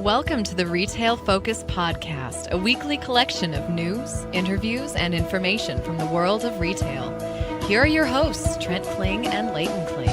Welcome to the Retail Focus Podcast, a weekly collection of news, interviews, and information from the world of retail. Here are your hosts, Trent Kling and Leighton Kling.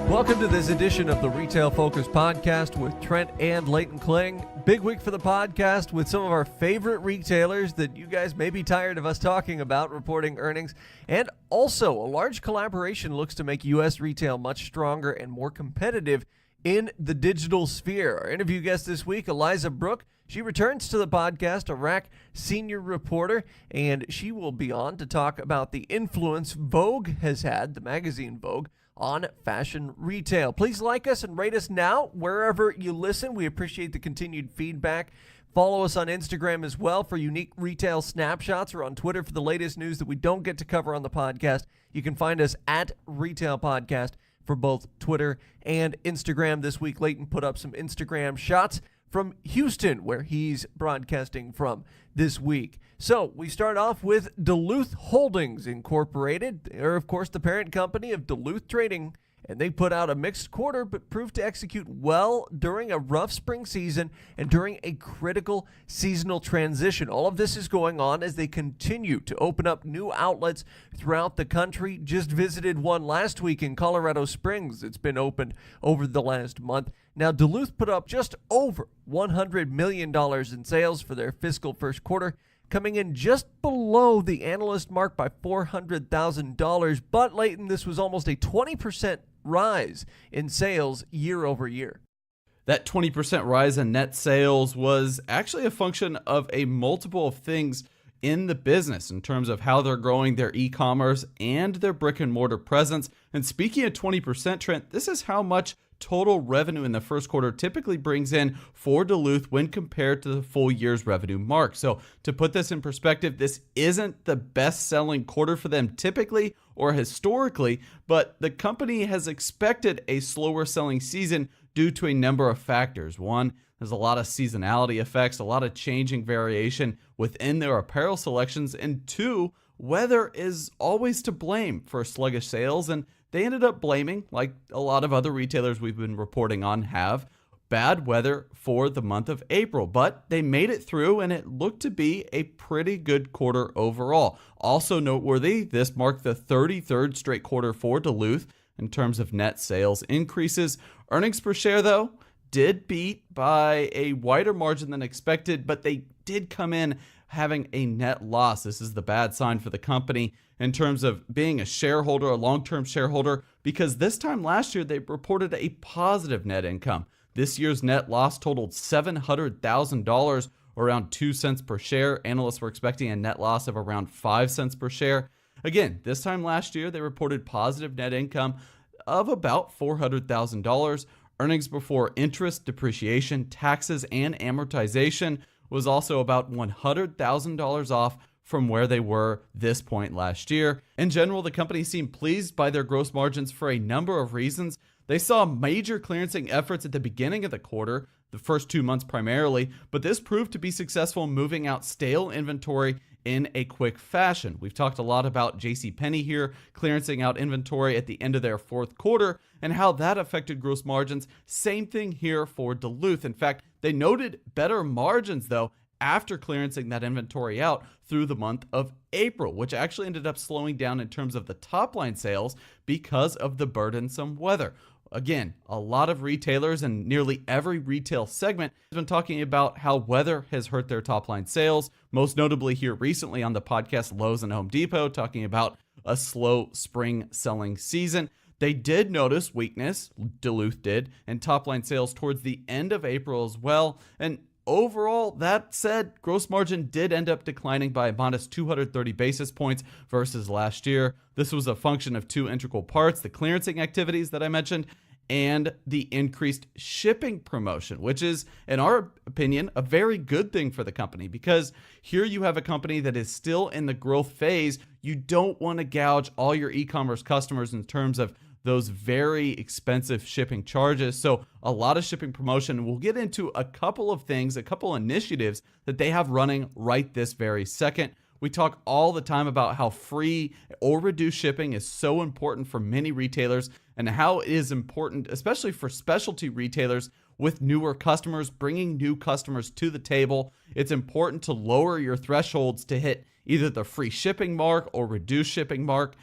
Welcome to this edition of the Retail Focus Podcast with Trent and Leighton Kling. Big week for the podcast with some of our favorite retailers that you guys may be tired of us talking about reporting earnings. And also, a large collaboration looks to make U.S. retail much stronger and more competitive in the digital sphere. Our interview guest this week, Eliza Brooke. She returns to the podcast, a RAC senior reporter, and she will be on to talk about the influence Vogue has had, the magazine Vogue, on fashion retail. Please like us and rate us now wherever you listen. We appreciate the continued feedback. Follow us on Instagram as well for unique retail snapshots, or on Twitter for the latest news that we don't get to cover on the podcast. You can find us at Retail Podcast for both Twitter and Instagram. This week, Leighton put up some Instagram shots from Houston, where he's broadcasting from this week. So we start off with Duluth Holdings Incorporated. They're, of course, the parent company of Duluth Trading, and they put out a mixed quarter but proved to execute well during a rough spring season and during a critical seasonal transition. All of this is going on as they continue to open up new outlets throughout the country. Just visited one last week in Colorado Springs. It's been opened over the last month. Now, Duluth put up just over $100 million in sales for their fiscal first quarter, coming in just below the analyst mark by $400,000. But, Leighton, this was almost a 20% rise in sales year over year. That 20% rise in net sales was actually a function of a multiple of things in the business in terms of how they're growing their e-commerce and their brick-and-mortar presence. And speaking of 20%, Trent, this is how much total revenue in the first quarter typically brings in for Duluth when compared to the full year's revenue mark. So to put this in perspective, this isn't the best-selling quarter for them typically or historically, but the company has expected a slower selling season due to a number of factors. One, there's a lot of seasonality effects, a lot of changing variation within their apparel selections, and two, weather is always to blame for sluggish sales, and they ended up blaming, like a lot of other retailers we've been reporting on have, bad weather for the month of April. But they made it through, and it looked to be a pretty good quarter overall. Also noteworthy, this marked the 33rd straight quarter for Duluth in terms of net sales increases. Earnings per share, though, did beat by a wider margin than expected, but they did come in having a net loss. This is the bad sign for the company in terms of being a shareholder, a long-term shareholder, because this time last year they reported a positive net income. This year's net loss totaled $700,000, or around 2 cents per share. Analysts were expecting a net loss of around 5 cents per share. Again, this time last year they reported positive net income of about $400,000. Earnings before interest, depreciation, taxes, and amortization was also about $100,000 off from where they were this point last year. In general, the company seemed pleased by their gross margins for a number of reasons. They saw major clearancing efforts at the beginning of the quarter, the first 2 months primarily, but this proved to be successful in moving out stale inventory in a quick fashion. We've talked a lot about JCPenney here, clearancing out inventory at the end of their fourth quarter and how that affected gross margins. Same thing here for Duluth. In fact, they noted better margins, though, after clearancing that inventory out through the month of April, which actually ended up slowing down in terms of the top line sales because of the burdensome weather. Again, a lot of retailers and nearly every retail segment has been talking about how weather has hurt their top line sales, most notably here recently on the podcast, Lowe's and Home Depot, talking about a slow spring selling season. They did notice weakness, Duluth did, in top line sales towards the end of April as well. And overall, that said, gross margin did end up declining by a modest 230 basis points versus last year. This was a function of two integral parts: the clearancing activities that I mentioned and the increased shipping promotion, which is, in our opinion, a very good thing for the company, because here you have a company that is still in the growth phase. You don't want to gouge all your e-commerce customers in terms of those very expensive shipping charges. So a lot of shipping promotion. We'll get into a couple of things, a couple initiatives that they have running right this very second. We talk all the time about how free or reduced shipping is so important for many retailers and how it is important, especially for specialty retailers with newer customers, bringing new customers to the table. It's important to lower your thresholds to hit either the free shipping mark or reduced shipping mark.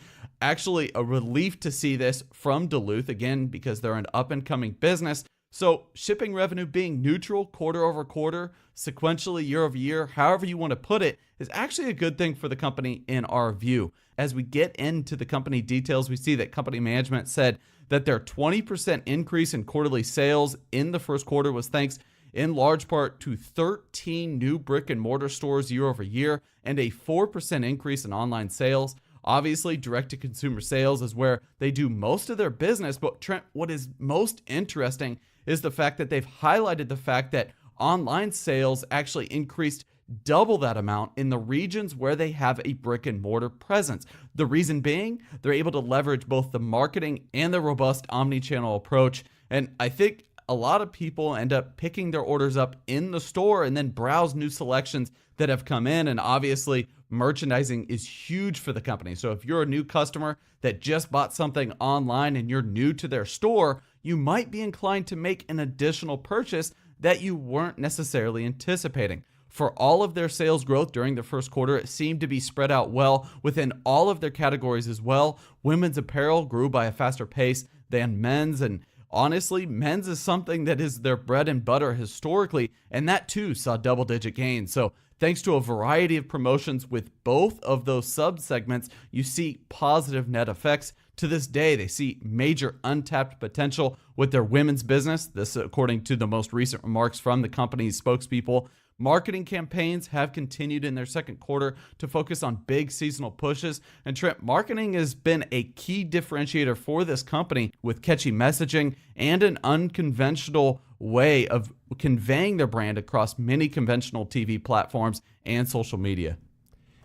Actually, a relief to see this from Duluth, again, because they're an up-and-coming business. So shipping revenue being neutral quarter over quarter, sequentially year over year, however you want to put it, is actually a good thing for the company in our view. As we get into the company details, we see that company management said that their 20% increase in quarterly sales in the first quarter was thanks in large part to 13 new brick and mortar stores year over year and a 4% increase in online sales. Obviously, direct-to-consumer sales is where they do most of their business, but Trent, what is most interesting is the fact that they've highlighted the fact that online sales actually increased double that amount in the regions where they have a brick-and-mortar presence. The reason being, they're able to leverage both the marketing and the robust omni-channel approach, and I think a lot of people end up picking their orders up in the store and then browse new selections that have come in. And obviously, merchandising is huge for the company. So if you're a new customer that just bought something online and you're new to their store, you might be inclined to make an additional purchase that you weren't necessarily anticipating. For all of their sales growth during the first quarter, it seemed to be spread out well within all of their categories as well. Women's apparel grew by a faster pace than men's, and honestly, men's is something that is their bread and butter historically, and that too saw double-digit gains. So thanks to a variety of promotions with both of those sub-segments, you see positive net effects. To this day, they see major untapped potential with their women's business. This, according to the most recent remarks from the company's spokespeople. Marketing campaigns have continued in their second quarter to focus on big seasonal pushes. And Trent, marketing has been a key differentiator for this company with catchy messaging and an unconventional way of conveying their brand across many conventional TV platforms and social media.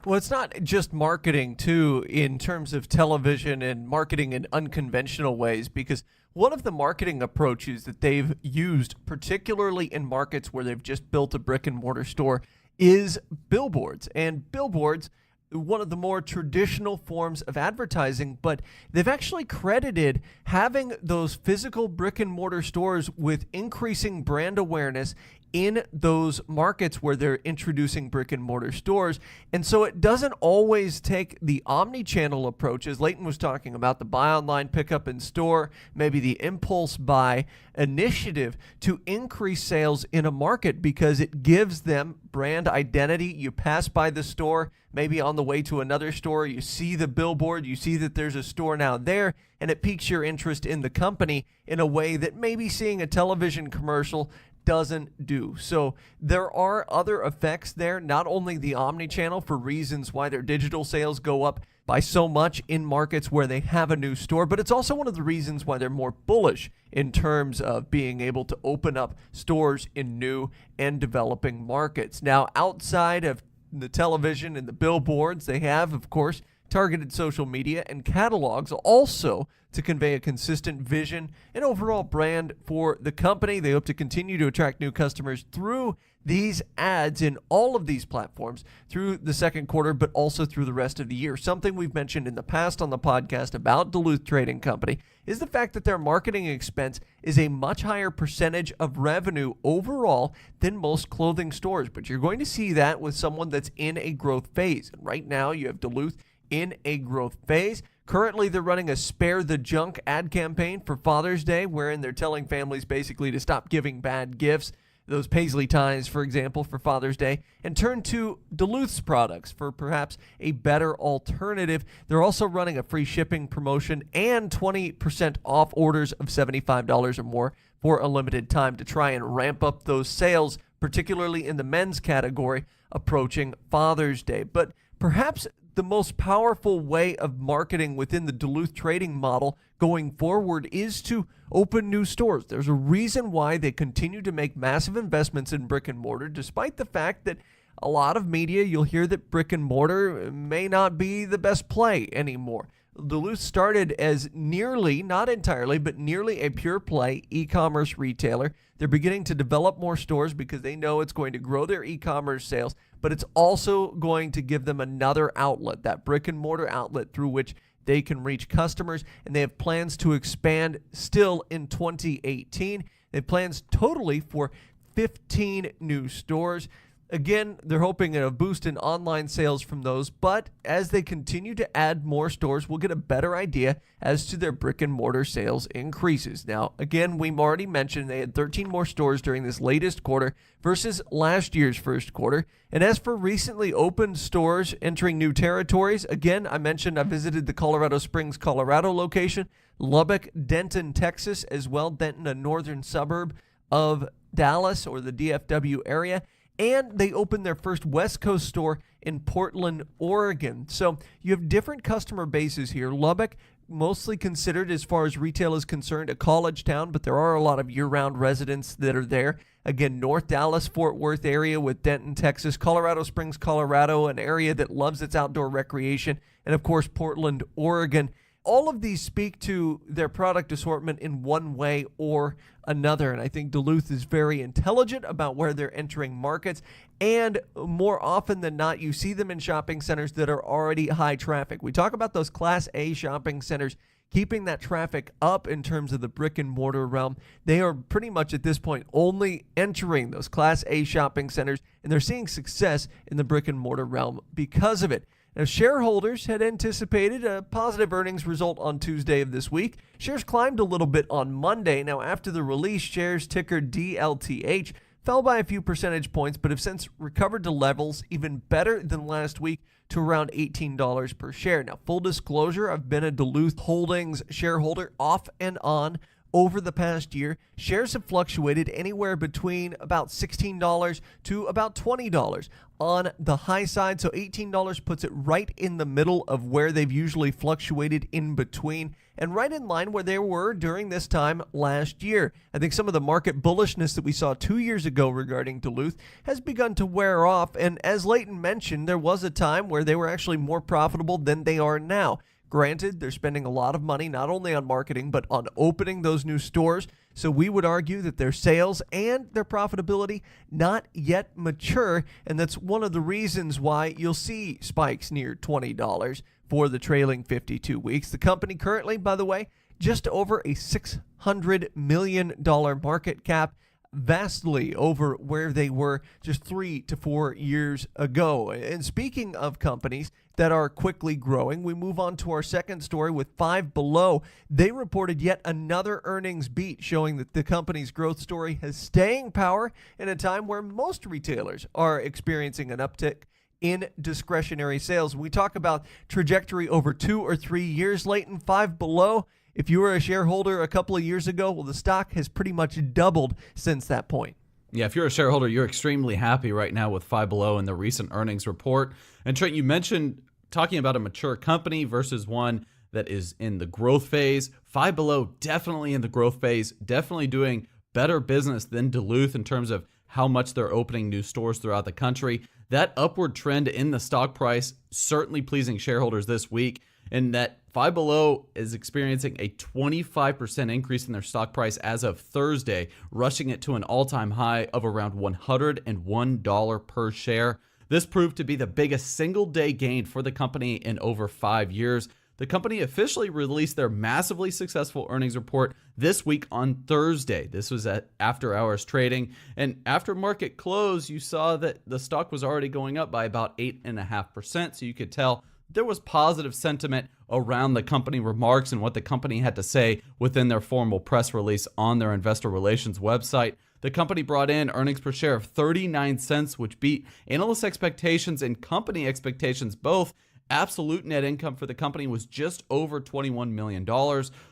Well, it's not just marketing, too, in terms of television and marketing in unconventional ways, because one of the marketing approaches that they've used, particularly in markets where they've just built a brick-and-mortar store, is billboards. And billboards, one of the more traditional forms of advertising, but they've actually credited having those physical brick-and-mortar stores with increasing brand awareness in those markets where they're introducing brick and mortar stores. And so it doesn't always take the omni-channel approach, as Leighton was talking about, the buy online, pick up in store, maybe the impulse buy initiative to increase sales in a market because it gives them brand identity. You pass by the store, maybe on the way to another store, you see the billboard, you see that there's a store now there, and it piques your interest in the company in a way that maybe seeing a television commercial doesn't do. So there are other effects there, not only the omni-channel for reasons why their digital sales go up by so much in markets where they have a new store, but it's also one of the reasons why they're more bullish in terms of being able to open up stores in new and developing markets. Now, outside of the television and the billboards, they have, of course, targeted social media and catalogs also to convey a consistent vision and overall brand for the company. They hope to continue to attract new customers through these ads in all of these platforms through the second quarter, but also through the rest of the year. Something we've mentioned in the past on the podcast about Duluth Trading Company is the fact that their marketing expense is a much higher percentage of revenue overall than most clothing stores. But you're going to see that with someone that's in a growth phase. And right now you have Duluth in a growth phase. Currently, they're running a Spare the Junk ad campaign for Father's Day, wherein they're telling families basically to stop giving bad gifts, those paisley ties, for example, for Father's Day, and turn to Duluth's products for perhaps a better alternative. They're also running a free shipping promotion and 20% off orders of $75 or more for a limited time to try and ramp up those sales, particularly in the men's category, approaching Father's Day. But perhaps the most powerful way of marketing within the Duluth trading model going forward is to open new stores. There's a reason why they continue to make massive investments in brick and mortar, despite the fact that a lot of media, you'll hear that brick and mortar may not be the best play anymore. Duluth started as nearly, not entirely, but nearly a pure play e-commerce retailer. They're beginning to develop more stores because they know it's going to grow their e-commerce sales, but it's also going to give them another outlet, that brick and mortar outlet through which they can reach customers, and they have plans to expand still in 2018. They have plans totally for 15 new stores. Again, they're hoping a boost in online sales from those, but as they continue to add more stores, we'll get a better idea as to their brick and mortar sales increases. Now, again, we already mentioned they had 13 more stores during this latest quarter versus last year's first quarter. And as for recently opened stores entering new territories, again, I mentioned I visited the Colorado Springs, Colorado location, Lubbock, Denton, Texas, as well. Denton, a northern suburb of Dallas or the DFW area. And they opened their first West Coast store in Portland, Oregon. So you have different customer bases here. Lubbock, mostly considered as far as retail is concerned, a college town, but there are a lot of year-round residents that are there. Again, North Dallas, Fort Worth area with Denton, Texas, Colorado Springs, Colorado, an area that loves its outdoor recreation, and of course, Portland, Oregon. All of these speak to their product assortment in one way or another, and I think Duluth is very intelligent about where they're entering markets, and more often than not, you see them in shopping centers that are already high traffic. We talk about those Class A shopping centers keeping that traffic up in terms of the brick and mortar realm. They are pretty much at this point only entering those Class A shopping centers, and they're seeing success in the brick and mortar realm because of it. Now, shareholders had anticipated a positive earnings result on Tuesday of this week. Shares climbed a little bit on Monday. Now, after the release, shares ticker DLTH fell by a few percentage points, but have since recovered to levels even better than last week to around $18 per share. Now, full disclosure, I've been a Duluth Holdings shareholder off and on over the past year. Shares have fluctuated anywhere between about $16 to about $20 on the high side. So $18 puts it right in the middle of where they've usually fluctuated in between, and right in line where they were during this time last year. I think some of the market bullishness that we saw 2 years ago regarding Duluth has begun to wear off. And as Leighton mentioned, there was a time where they were actually more profitable than they are now. Granted, they're spending a lot of money not only on marketing, but on opening those new stores. So we would argue that their sales and their profitability not yet mature. And that's one of the reasons why you'll see spikes near $20 for the trailing 52 weeks. The company currently, by the way, just over a $600 million market cap, vastly over where they were just 3 to 4 years ago. And speaking of companies that are quickly growing, we move on to our second story with Five Below. They reported yet another earnings beat, showing that the company's growth story has staying power in a time where most retailers are experiencing an uptick in discretionary sales. We talk about trajectory over 2 or 3 years. Leighton, Five Below, if you were a shareholder a couple of years ago, well, the stock has pretty much doubled since that point. Yeah, if you're a shareholder, you're extremely happy right now with Five Below and the recent earnings report. And Trent, you mentioned talking about a mature company versus one that is in the growth phase. Five Below definitely in the growth phase, definitely doing better business than Duluth in terms of how much they're opening new stores throughout the country. That upward trend in the stock price certainly pleasing shareholders this week, and that Five Below is experiencing a 25% increase in their stock price as of Thursday, rushing it to an all-time high of around $101 per share. This proved to be the biggest single-day gain for the company in over 5 years. The company officially released their massively successful earnings report this week on Thursday. This was at after-hours trading, and after market close, you saw that the stock was already going up by about 8.5%, so you could tell there was positive sentiment around the company remarks and what the company had to say within their formal press release on their investor relations website. The company brought in earnings per share of 39 cents, which beat analyst expectations and company expectations both. Absolute net income for the company was just over $21 million.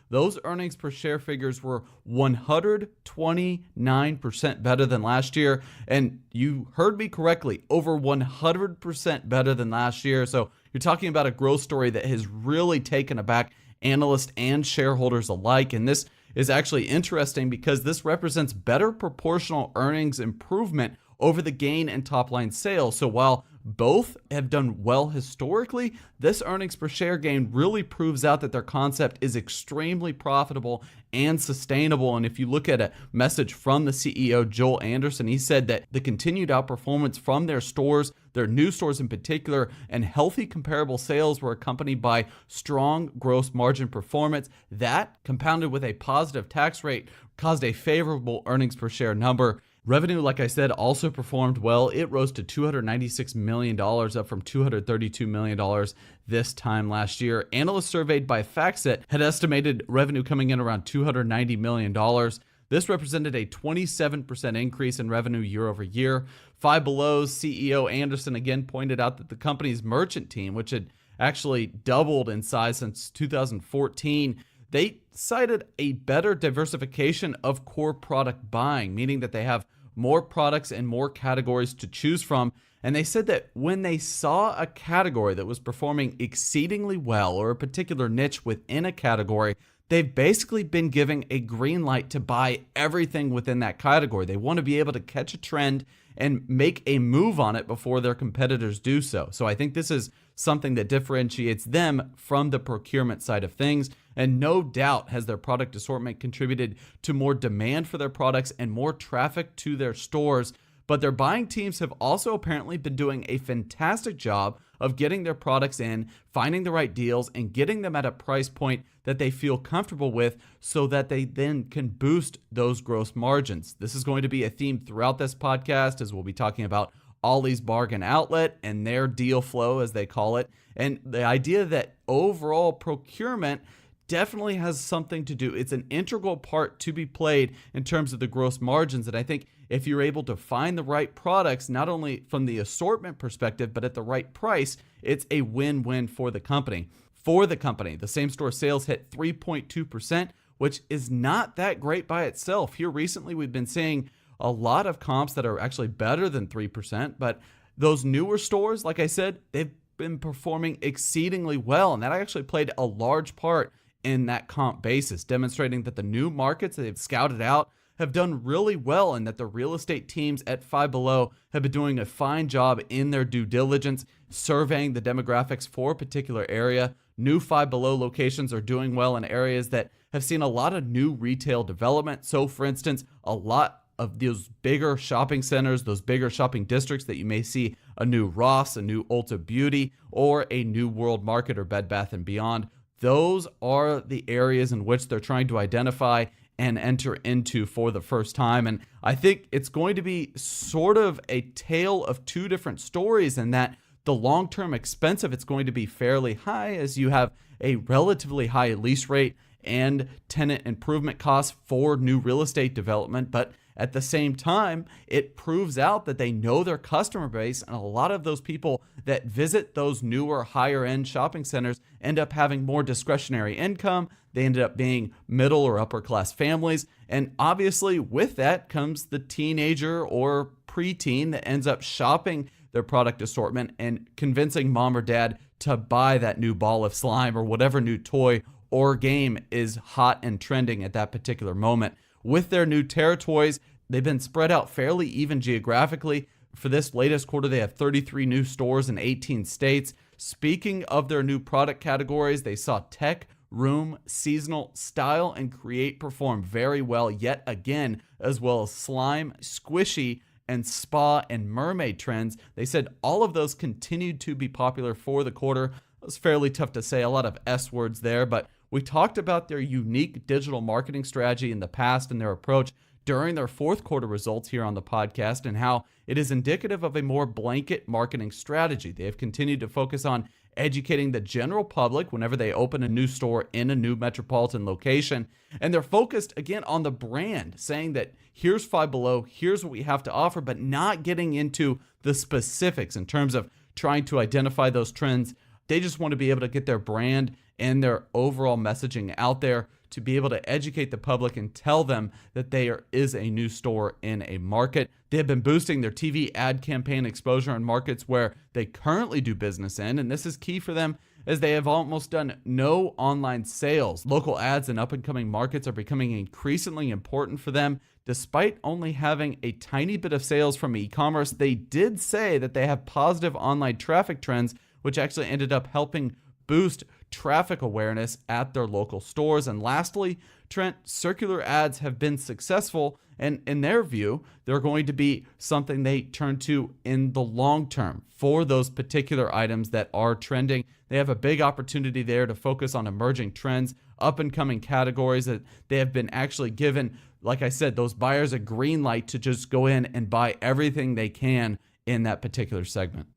Those earnings per share figures were 129% better than last year. And you heard me correctly, over 100% better than last year. So you're talking about a growth story that has really taken aback analysts and shareholders alike. And this is actually interesting because this represents better proportional earnings improvement over the gain in top line sales. So while both have done well historically, this earnings per share gain really proves out that their concept is extremely profitable and sustainable. And if you look at a message from the CEO, Joel Anderson, he said that the continued outperformance from their stores, their new stores in particular, and healthy comparable sales were accompanied by strong gross margin performance. That, compounded with a positive tax rate, caused a favorable earnings per share number. Revenue, like I said, also performed well. It rose to $296 million, up from $232 million this time last year. Analysts surveyed by FactSet had estimated revenue coming in around $290 million. This represented a 27% increase in revenue year over year. Five Below's CEO Anderson again pointed out that the company's merchant team, which had actually doubled in size since 2014, they cited a better diversification of core product buying, meaning that they have more products and more categories to choose from. And they said that when they saw a category that was performing exceedingly well, or a particular niche within a category, they've basically been giving a green light to buy everything within that category. They want to be able to catch a trend and make a move on it before their competitors do so. So I think this is something that differentiates them from the procurement side of things. And no doubt has their product assortment contributed to more demand for their products and more traffic to their stores. But their buying teams have also apparently been doing a fantastic job of getting their products in, finding the right deals, and getting them at a price point that they feel comfortable with so that they then can boost those gross margins. This is going to be a theme throughout this podcast, as we'll be talking about Ollie's Bargain Outlet and their deal flow, as they call it. And the idea that overall procurement definitely has something to do. It's an integral part to be played in terms of the gross margins. And I think if you're able to find the right products, not only from the assortment perspective, but at the right price, it's a win-win for the company. For the company, the same-store sales hit 3.2%, which is not that great by itself. Here recently, we've been seeing a lot of comps that are actually better than 3%, but those newer stores, like I said, they've been performing exceedingly well, and that actually played a large part in that comp basis, demonstrating that the new markets that they've scouted out have done really well, and that the real estate teams at Five Below have been doing a fine job in their due diligence, surveying the demographics for a particular area. New Five Below locations are doing well in areas that have seen a lot of new retail development. So, for instance, a lot of those bigger shopping centers, those bigger shopping districts that you may see a new Ross, a new Ulta Beauty, or a new World Market or Bed Bath & Beyond. Those are the areas in which they're trying to identify and enter into for the first time. And I think it's going to be sort of a tale of two different stories, in that the long-term expense of it's going to be fairly high, as you have a relatively high lease rate and tenant improvement costs for new real estate development. But at the same time, it proves out that they know their customer base, and a lot of those people that visit those newer, higher-end shopping centers end up having more discretionary income. They ended up being middle or upper-class families, and obviously with that comes the teenager or preteen that ends up shopping their product assortment and convincing mom or dad to buy that new ball of slime or whatever new toy or game is hot and trending at that particular moment. With their new territories, they've been spread out fairly even geographically. For this latest quarter, they have 33 new stores in 18 states. Speaking of their new product categories, they saw tech, room, seasonal, style, and create perform very well yet again, as well as slime, squishy, and spa and mermaid trends. They said all of those continued to be popular for the quarter. It was fairly tough to say, a lot of S words there, but we talked about their unique digital marketing strategy in the past and their approach during their fourth quarter results here on the podcast, and how it is indicative of a more blanket marketing strategy. They have continued to focus on educating the general public whenever they open a new store in a new metropolitan location. And they're focused again on the brand, saying that here's Five Below, here's what we have to offer, but not getting into the specifics in terms of trying to identify those trends. They just want to be able to get their brand and their overall messaging out there to be able to educate the public and tell them that there is a new store in a market. They have been boosting their TV ad campaign exposure in markets where they currently do business in, and this is key for them as they have almost done no online sales. Local ads in up-and-coming markets are becoming increasingly important for them. Despite only having a tiny bit of sales from e-commerce, they did say that they have positive online traffic trends, which actually ended up helping boost traffic awareness at their local stores. And lastly, Trent, circular ads have been successful, and in their view, they're going to be something they turn to in the long term for those particular items that are trending. They have a big opportunity there to focus on emerging trends, up and coming categories that they have been actually given, like I said, those buyers a green light to just go in and buy everything they can in that particular segment.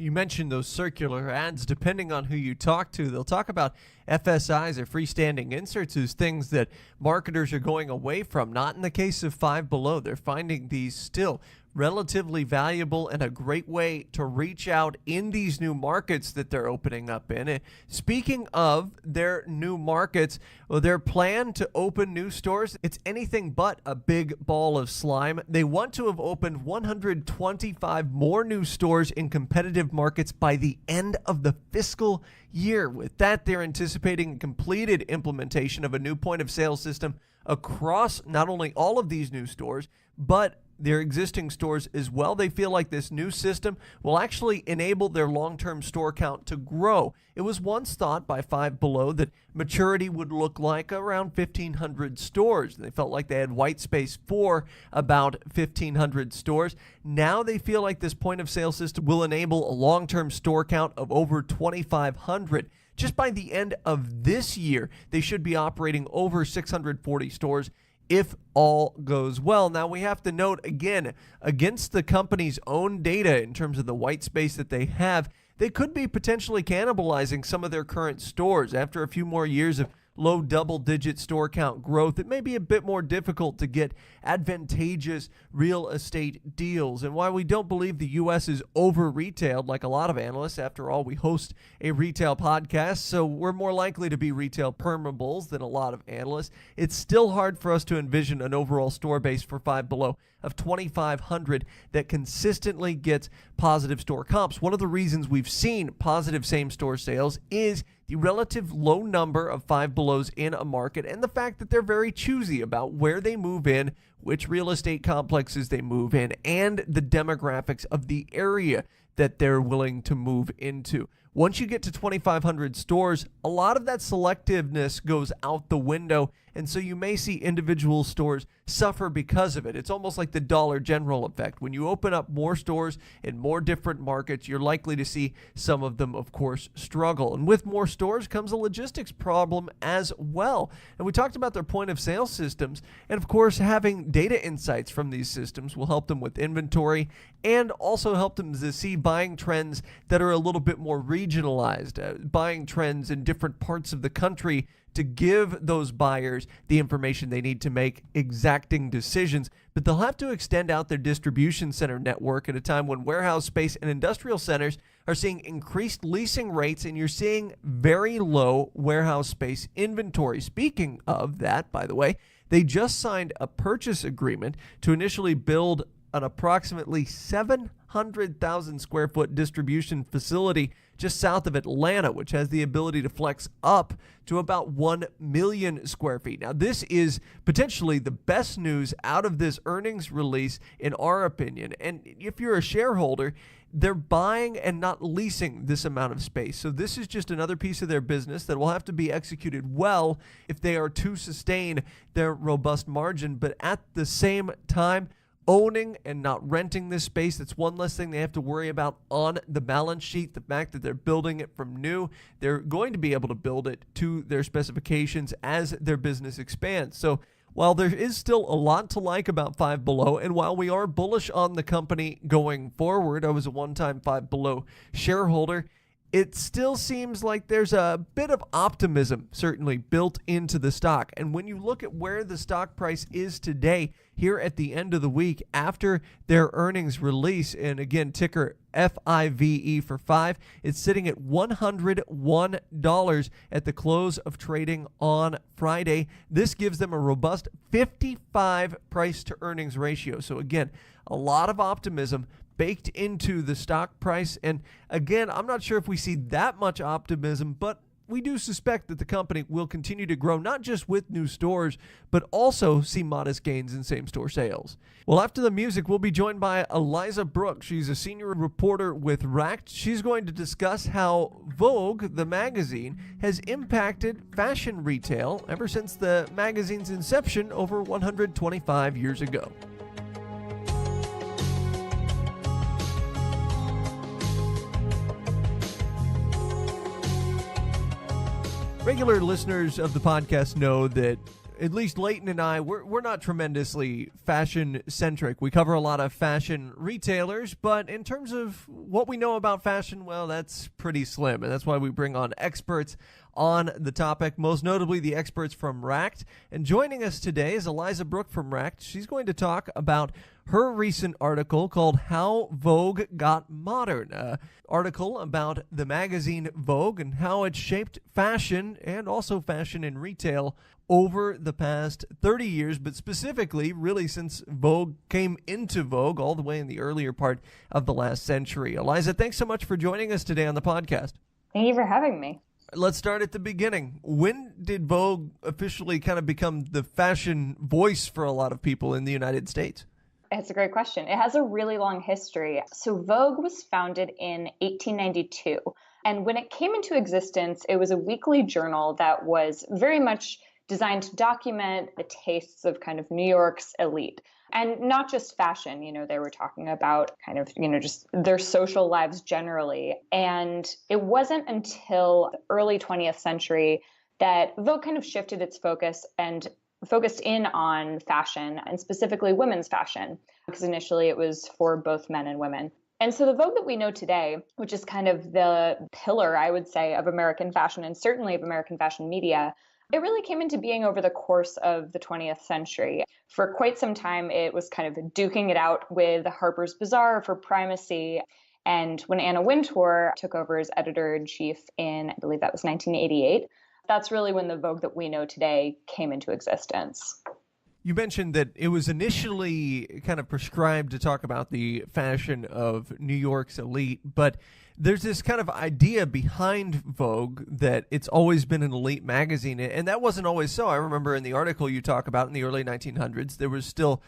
You mentioned those circular ads. Depending on who you talk to, they'll talk about FSIs or freestanding inserts as things that marketers are going away from. Not in the case of Five Below. They're finding these still relatively valuable and a great way to reach out in these new markets that they're opening up in. And speaking of their new markets, well, their plan to open new stores, it's anything but a big ball of slime. They want to have opened 125 more new stores in competitive markets by the end of the fiscal year. With that, they're anticipating a completed implementation of a new point of sale system across not only all of these new stores, but their existing stores as well. They feel like this new system will actually enable their long-term store count to grow. It was once thought by Five Below that maturity would look like around 1,500 stores. They felt like they had white space for about 1,500 stores. Now they feel like this point of sale system will enable a long-term store count of over 2,500. Just by the end of this year, they should be operating over 640 stores if all goes well. Now, we have to note, again, against the company's own data in terms of the white space that they have, they could be potentially cannibalizing some of their current stores. After a few more years of low double-digit store count growth, it may be a bit more difficult to get advantageous real estate deals. And while we don't believe the U.S. is over-retailed like a lot of analysts, after all, we host a retail podcast, so we're more likely to be retail permeables than a lot of analysts, it's still hard for us to envision an overall store base for Five Below of 2,500 that consistently gets positive store comps. One of the reasons we've seen positive same-store sales is the relative low number of Five Belows in a market and the fact that they're very choosy about where they move in, which real estate complexes they move in, and the demographics of the area that they're willing to move into. Once you get to 2,500 stores, a lot of that selectiveness goes out the window, and so you may see individual stores suffer because of it. It's almost like the Dollar General effect. When you open up more stores in more different markets, you're likely to see some of them, of course, struggle. And with more stores comes a logistics problem as well. And we talked about their point of sale systems, and of course, having data insights from these systems will help them with inventory and also help them to see buying trends that are a little bit more regionalized, buying trends in different parts of the country to give those buyers the information they need to make exacting decisions. But they'll have to extend out their distribution center network at a time when warehouse space and industrial centers are seeing increased leasing rates, and you're seeing very low warehouse space inventory. Speaking of that, by the way, they just signed a purchase agreement to initially build an approximately 700,000 square foot distribution facility just south of Atlanta, which has the ability to flex up to about 1 million square feet. Now, this is potentially the best news out of this earnings release, in our opinion. And if you're a shareholder, they're buying and not leasing this amount of space. So this is just another piece of their business that will have to be executed well if they are to sustain their robust margin. But at the same time, owning and not renting this space, that's one less thing they have to worry about on the balance sheet. The fact that they're building it from new, they're going to be able to build it to their specifications as their business expands. So while there is still a lot to like about Five Below, and while we are bullish on the company going forward, I was a one-time Five Below shareholder, it still seems like there's a bit of optimism certainly built into the stock. And when you look at where the stock price is today, here at the end of the week after their earnings release, and again, ticker FIVE for 5, it's sitting at $101 at the close of trading on Friday. This gives them a robust 55 price to earnings ratio. So again, a lot of optimism baked into the stock price. And again, I'm not sure if we see that much optimism, but we do suspect that the company will continue to grow, not just with new stores, but also see modest gains in same-store sales. Well, after the music, we'll be joined by Eliza Brooke. She's a senior reporter with Racked. She's going to discuss how Vogue, the magazine, has impacted fashion retail ever since the magazine's inception over 125 years ago. Regular listeners of the podcast know that at least Leighton and I, we're not tremendously fashion-centric. We cover a lot of fashion retailers, but in terms of what we know about fashion, well, that's pretty slim, and that's why we bring on experts on the topic, most notably the experts from Racked. And joining us today is Eliza Brooke from Racked. She's going to talk about her recent article called How Vogue Got Modern, an article about the magazine Vogue and how it shaped fashion and also fashion in retail over the past 30 years, but specifically really since Vogue came into Vogue all the way in the earlier part of the last century. Eliza, thanks so much for joining us today on the podcast. Thank you for having me. Let's start at the beginning. When did Vogue officially kind of become the fashion voice for a lot of people in the United States? It's a great question. It has a really long history. So Vogue was founded in 1892. And when it came into existence, it was a weekly journal that was very much designed to document the tastes of kind of New York's elite. And not just fashion, they were talking about kind of, just their social lives generally. And it wasn't until the early 20th century that Vogue kind of shifted its focus and focused in on fashion, and specifically women's fashion, because initially it was for both men and women. And so the Vogue that we know today, which is kind of the pillar, I would say, of American fashion and certainly of American fashion media, it really came into being over the course of the 20th century. For quite some time, it was kind of duking it out with Harper's Bazaar for primacy. And when Anna Wintour took over as editor-in-chief in, I believe that was 1988, that's really when the Vogue that we know today came into existence. You mentioned that it was initially kind of prescribed to talk about the fashion of New York's elite, but there's this kind of idea behind Vogue that it's always been an elite magazine, and that wasn't always so. I remember in the article you talk about in the early 1900s, there was still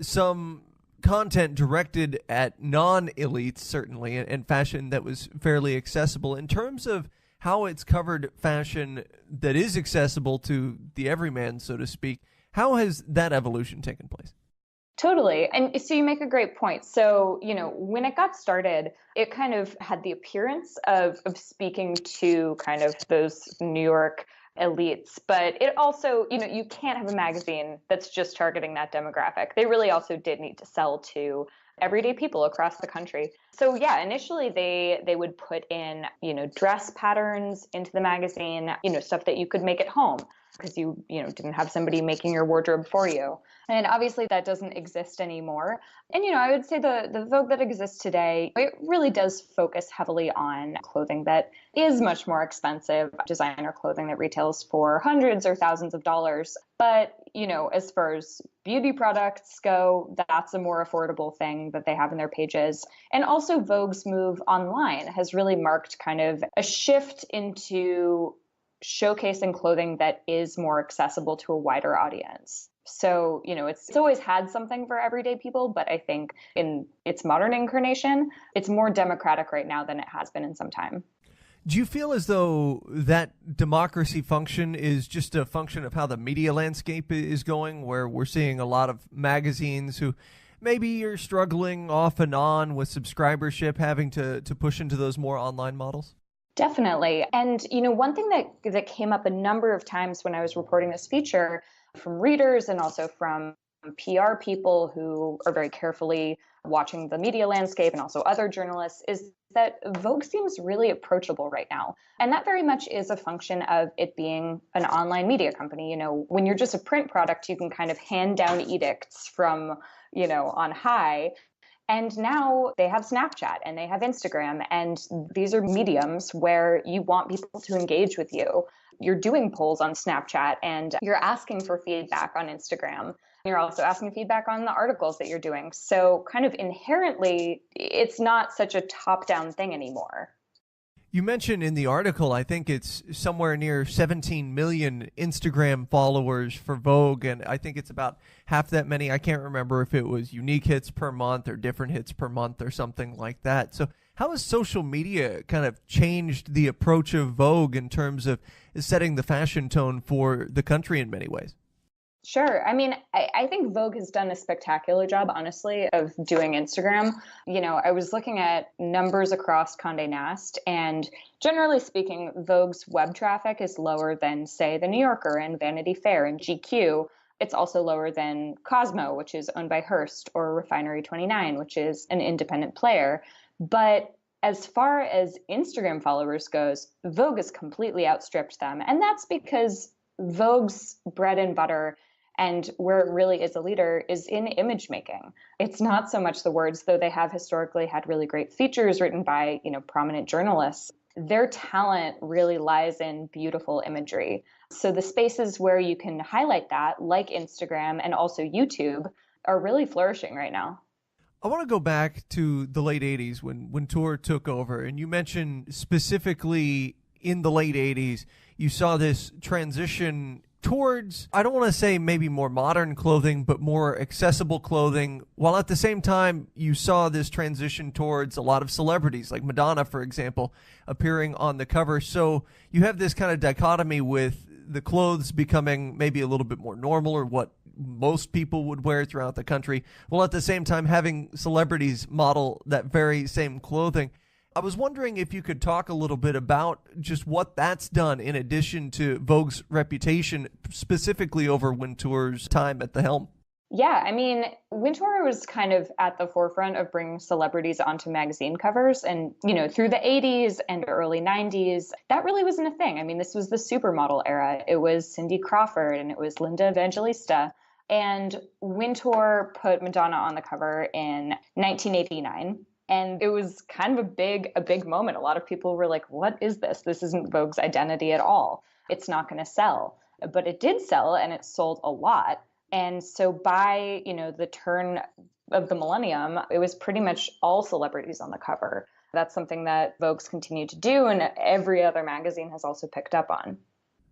some content directed at non-elites, certainly, and fashion that was fairly accessible. In terms of how it's covered fashion that is accessible to the everyman, so to speak, how has that evolution taken place? Totally. And so you make a great point. So, when it got started, it kind of had the appearance of speaking to kind of those New York elites, but it also, you can't have a magazine that's just targeting that demographic. They really also did need to sell to everyday people across the country. So yeah, initially they would put in, dress patterns into the magazine, stuff that you could make at home because you didn't have somebody making your wardrobe for you. And obviously that doesn't exist anymore. And, I would say the Vogue that exists today, it really does focus heavily on clothing that is much more expensive, designer clothing that retails for hundreds or thousands of dollars. But, as far as beauty products go, that's a more affordable thing that they have in their pages. And also Vogue's move online has really marked kind of a shift into showcasing clothing that is more accessible to a wider audience. So, it's always had something for everyday people, but I think in its modern incarnation, it's more democratic right now than it has been in some time. Do you feel as though that democracy function is just a function of how the media landscape is going, where we're seeing a lot of magazines who maybe are struggling off and on with subscribership, having to push into those more online models? Definitely. And, one thing that came up a number of times when I was reporting this feature from readers and also from PR people who are very carefully watching the media landscape and also other journalists is that Vogue seems really approachable right now. And that very much is a function of it being an online media company. When you're just a print product, you can kind of hand down edicts from, on high. And now they have Snapchat and they have Instagram, and these are mediums where you want people to engage with you. you're doing polls on Snapchat and you're asking for feedback on Instagram. You're also asking feedback on the articles that you're doing. So kind of inherently, it's not such a top-down thing anymore. You mentioned in the article, I think it's somewhere near 17 million Instagram followers for Vogue, and I think it's about half that many. I can't remember if it was unique hits per month or different hits per month or something like that. So how has social media kind of changed the approach of Vogue in terms of setting the fashion tone for the country in many ways? Sure. I mean, I think Vogue has done a spectacular job, honestly, of doing Instagram. I was looking at numbers across Condé Nast, and generally speaking, Vogue's web traffic is lower than, say, The New Yorker and Vanity Fair and GQ. It's also lower than Cosmo, which is owned by Hearst, or Refinery 29, which is an independent player. But as far as Instagram followers goes, Vogue has completely outstripped them. And that's because Vogue's bread and butter and where it really is a leader is in image making. It's not so much the words, though they have historically had really great features written by, prominent journalists. Their talent really lies in beautiful imagery. So the spaces where you can highlight that, like Instagram and also YouTube, are really flourishing right now. I want to go back to the late 80s when Tour took over, and you mentioned specifically in the late 80s, you saw this transition towards, I don't want to say maybe more modern clothing, but more accessible clothing, while at the same time you saw this transition towards a lot of celebrities, like Madonna, for example, appearing on the cover. So you have this kind of dichotomy with the clothes becoming maybe a little bit more normal, or what most people would wear throughout the country, while at the same time having celebrities model that very same clothing. I was wondering if you could talk a little bit about just what that's done in addition to Vogue's reputation, specifically over Wintour's time at the helm. Yeah, I mean, Wintour was kind of at the forefront of bringing celebrities onto magazine covers. And, through the 80s and early 90s, that really wasn't a thing. I mean, this was the supermodel era. It was Cindy Crawford and it was Linda Evangelista. And Wintour put Madonna on the cover in 1989. And it was kind of a big moment. A lot of people were like, what is this? This isn't Vogue's identity at all. It's not going to sell. But it did sell, and it sold a lot. And so by, the turn of the millennium, it was pretty much all celebrities on the cover. That's something that Vogue's continued to do, and every other magazine has also picked up on.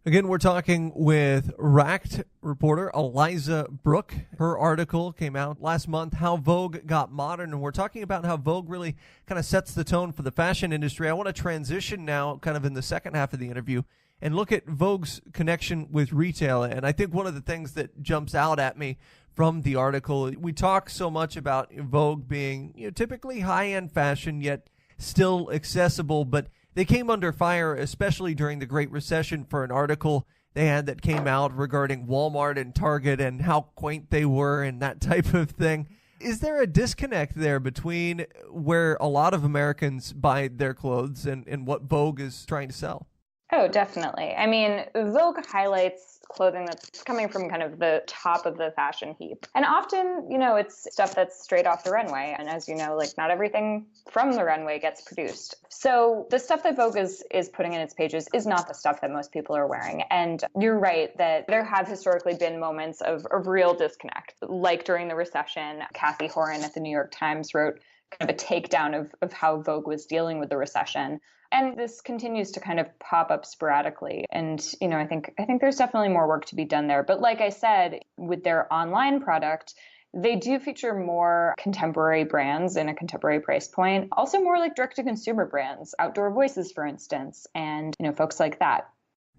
Again, we're talking with Racked reporter Eliza Brooke. Her article came out last month, How Vogue Got Modern, and we're talking about how Vogue really kind of sets the tone for the fashion industry. I want to transition now kind of in the second half of the interview and look at Vogue's connection with retail. And I think one of the things that jumps out at me from the article, we talk so much about Vogue being typically high-end fashion, yet still accessible, but they came under fire, especially during the Great Recession, for an article they had that came out regarding Walmart and Target and how quaint they were and that type of thing. Is there a disconnect there between where a lot of Americans buy their clothes and what Vogue is trying to sell? Oh, definitely. I mean, Vogue highlights clothing that's coming from kind of the top of the fashion heap. And often, it's stuff that's straight off the runway. And as you know, not everything from the runway gets produced. So the stuff that Vogue is putting in its pages is not the stuff that most people are wearing. And you're right that there have historically been moments of real disconnect. Like during the recession, Kathy Horan at the New York Times wrote kind of a takedown of how Vogue was dealing with the recession. And this continues to kind of pop up sporadically. And, I think there's definitely more work to be done there. But like I said, with their online product, they do feature more contemporary brands in a contemporary price point. Also more like direct-to-consumer brands, Outdoor Voices, for instance, and, folks like that.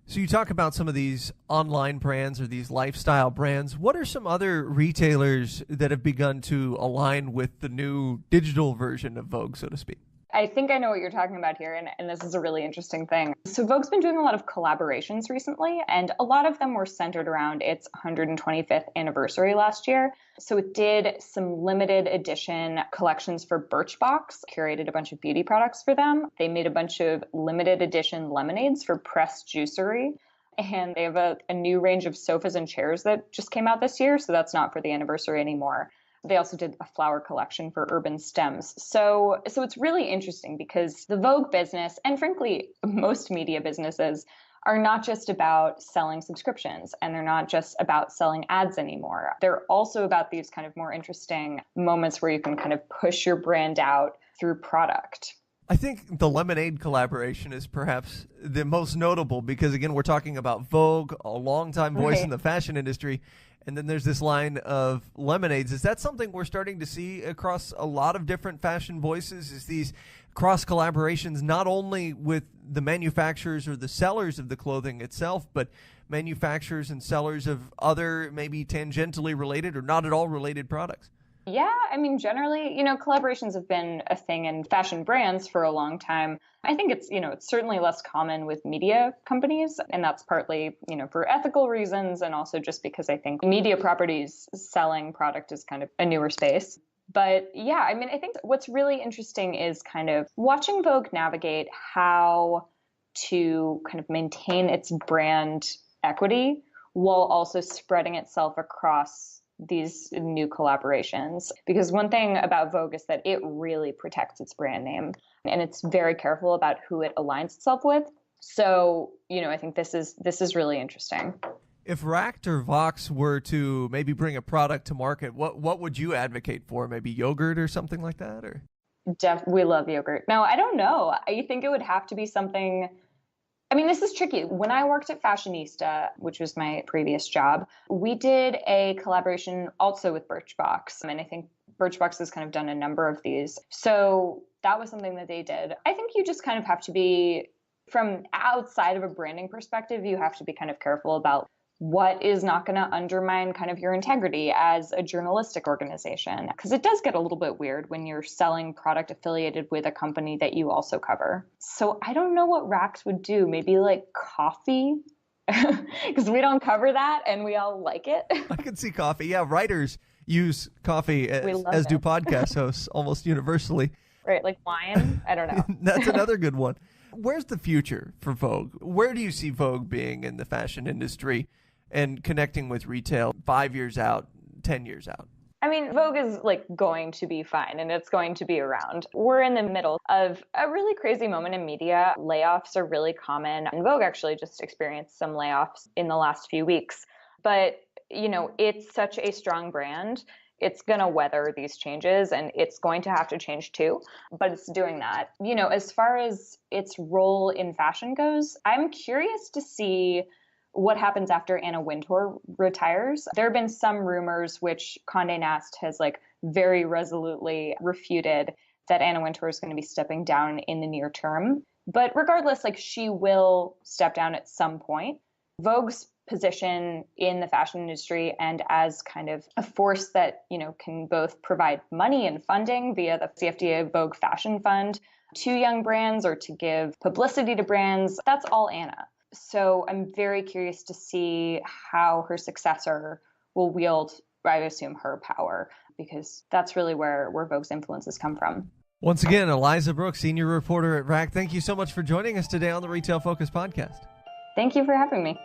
So you talk about some of these online brands or these lifestyle brands. What are some other retailers that have begun to align with the new digital version of Vogue, so to speak? I think I know what you're talking about here, and this is a really interesting thing. So Vogue's been doing a lot of collaborations recently, and a lot of them were centered around its 125th anniversary last year. So it did some limited edition collections for Birchbox, curated a bunch of beauty products for them. They made a bunch of limited edition lemonades for Press Juicery. And they have a new range of sofas and chairs that just came out this year, so that's not for the anniversary anymore. They also did a flower collection for Urban Stems. So it's really interesting because the Vogue business, and frankly, most media businesses, are not just about selling subscriptions, and they're not just about selling ads anymore. They're also about these kind of more interesting moments where you can kind of push your brand out through product. I think the lemonade collaboration is perhaps the most notable because, again, we're talking about Vogue, a longtime voice in the fashion industry, and then there's this line of lemonades. Is that something we're starting to see across a lot of different fashion voices? Is these cross collaborations not only with the manufacturers or the sellers of the clothing itself, but manufacturers and sellers of other maybe tangentially related or not at all related products? Yeah, I mean, generally, collaborations have been a thing in fashion brands for a long time. I think it's certainly less common with media companies, and that's partly, for ethical reasons, and also just because I think media properties selling product is kind of a newer space. But yeah, I mean, I think what's really interesting is kind of watching Vogue navigate how to kind of maintain its brand equity while also spreading itself across these new collaborations. Because one thing about Vogue is that it really protects its brand name, and it's very careful about who it aligns itself with. So, I think this is really interesting. If Racked or Vox were to maybe bring a product to market, what would you advocate for? Maybe yogurt or something like that? Or We love yogurt. No, I don't know. I think it would have to be something. I mean, this is tricky. When I worked at Fashionista, which was my previous job, we did a collaboration also with Birchbox. And I think Birchbox has kind of done a number of these. So that was something that they did. I think you just kind of have to be, from outside of a branding perspective, you have to be kind of careful about what is not going to undermine kind of your integrity as a journalistic organization. Because it does get a little bit weird when you're selling product affiliated with a company that you also cover. So I don't know what Racked would do. Maybe like coffee? Because we don't cover that and we all like it. I can see coffee. Yeah, writers use coffee as do podcast hosts almost universally. Right, like wine? I don't know. That's another good one. Where's the future for Vogue? Where do you see Vogue being in the fashion industry and connecting with retail 5 years out, 10 years out? I mean, Vogue is going to be fine and it's going to be around. We're in the middle of a really crazy moment in media. Layoffs are really common, and Vogue actually just experienced some layoffs in the last few weeks. But, it's such a strong brand. It's going to weather these changes, and it's going to have to change too, but it's doing that. As far as its role in fashion goes, I'm curious to see what happens after Anna Wintour retires. There have been some rumors, which Condé Nast has very resolutely refuted, that Anna Wintour is going to be stepping down in the near term. But regardless, she will step down at some point. Vogue's position in the fashion industry and as kind of a force that, can both provide money and funding via the CFDA Vogue Fashion Fund to young brands or to give publicity to brands, that's all Anna. So I'm very curious to see how her successor will wield, I assume, her power, because that's really where Vogue's influences come from. Once again, Eliza Brooke, senior reporter at Rack, thank you so much for joining us today on the Retail Focus podcast. Thank you for having me.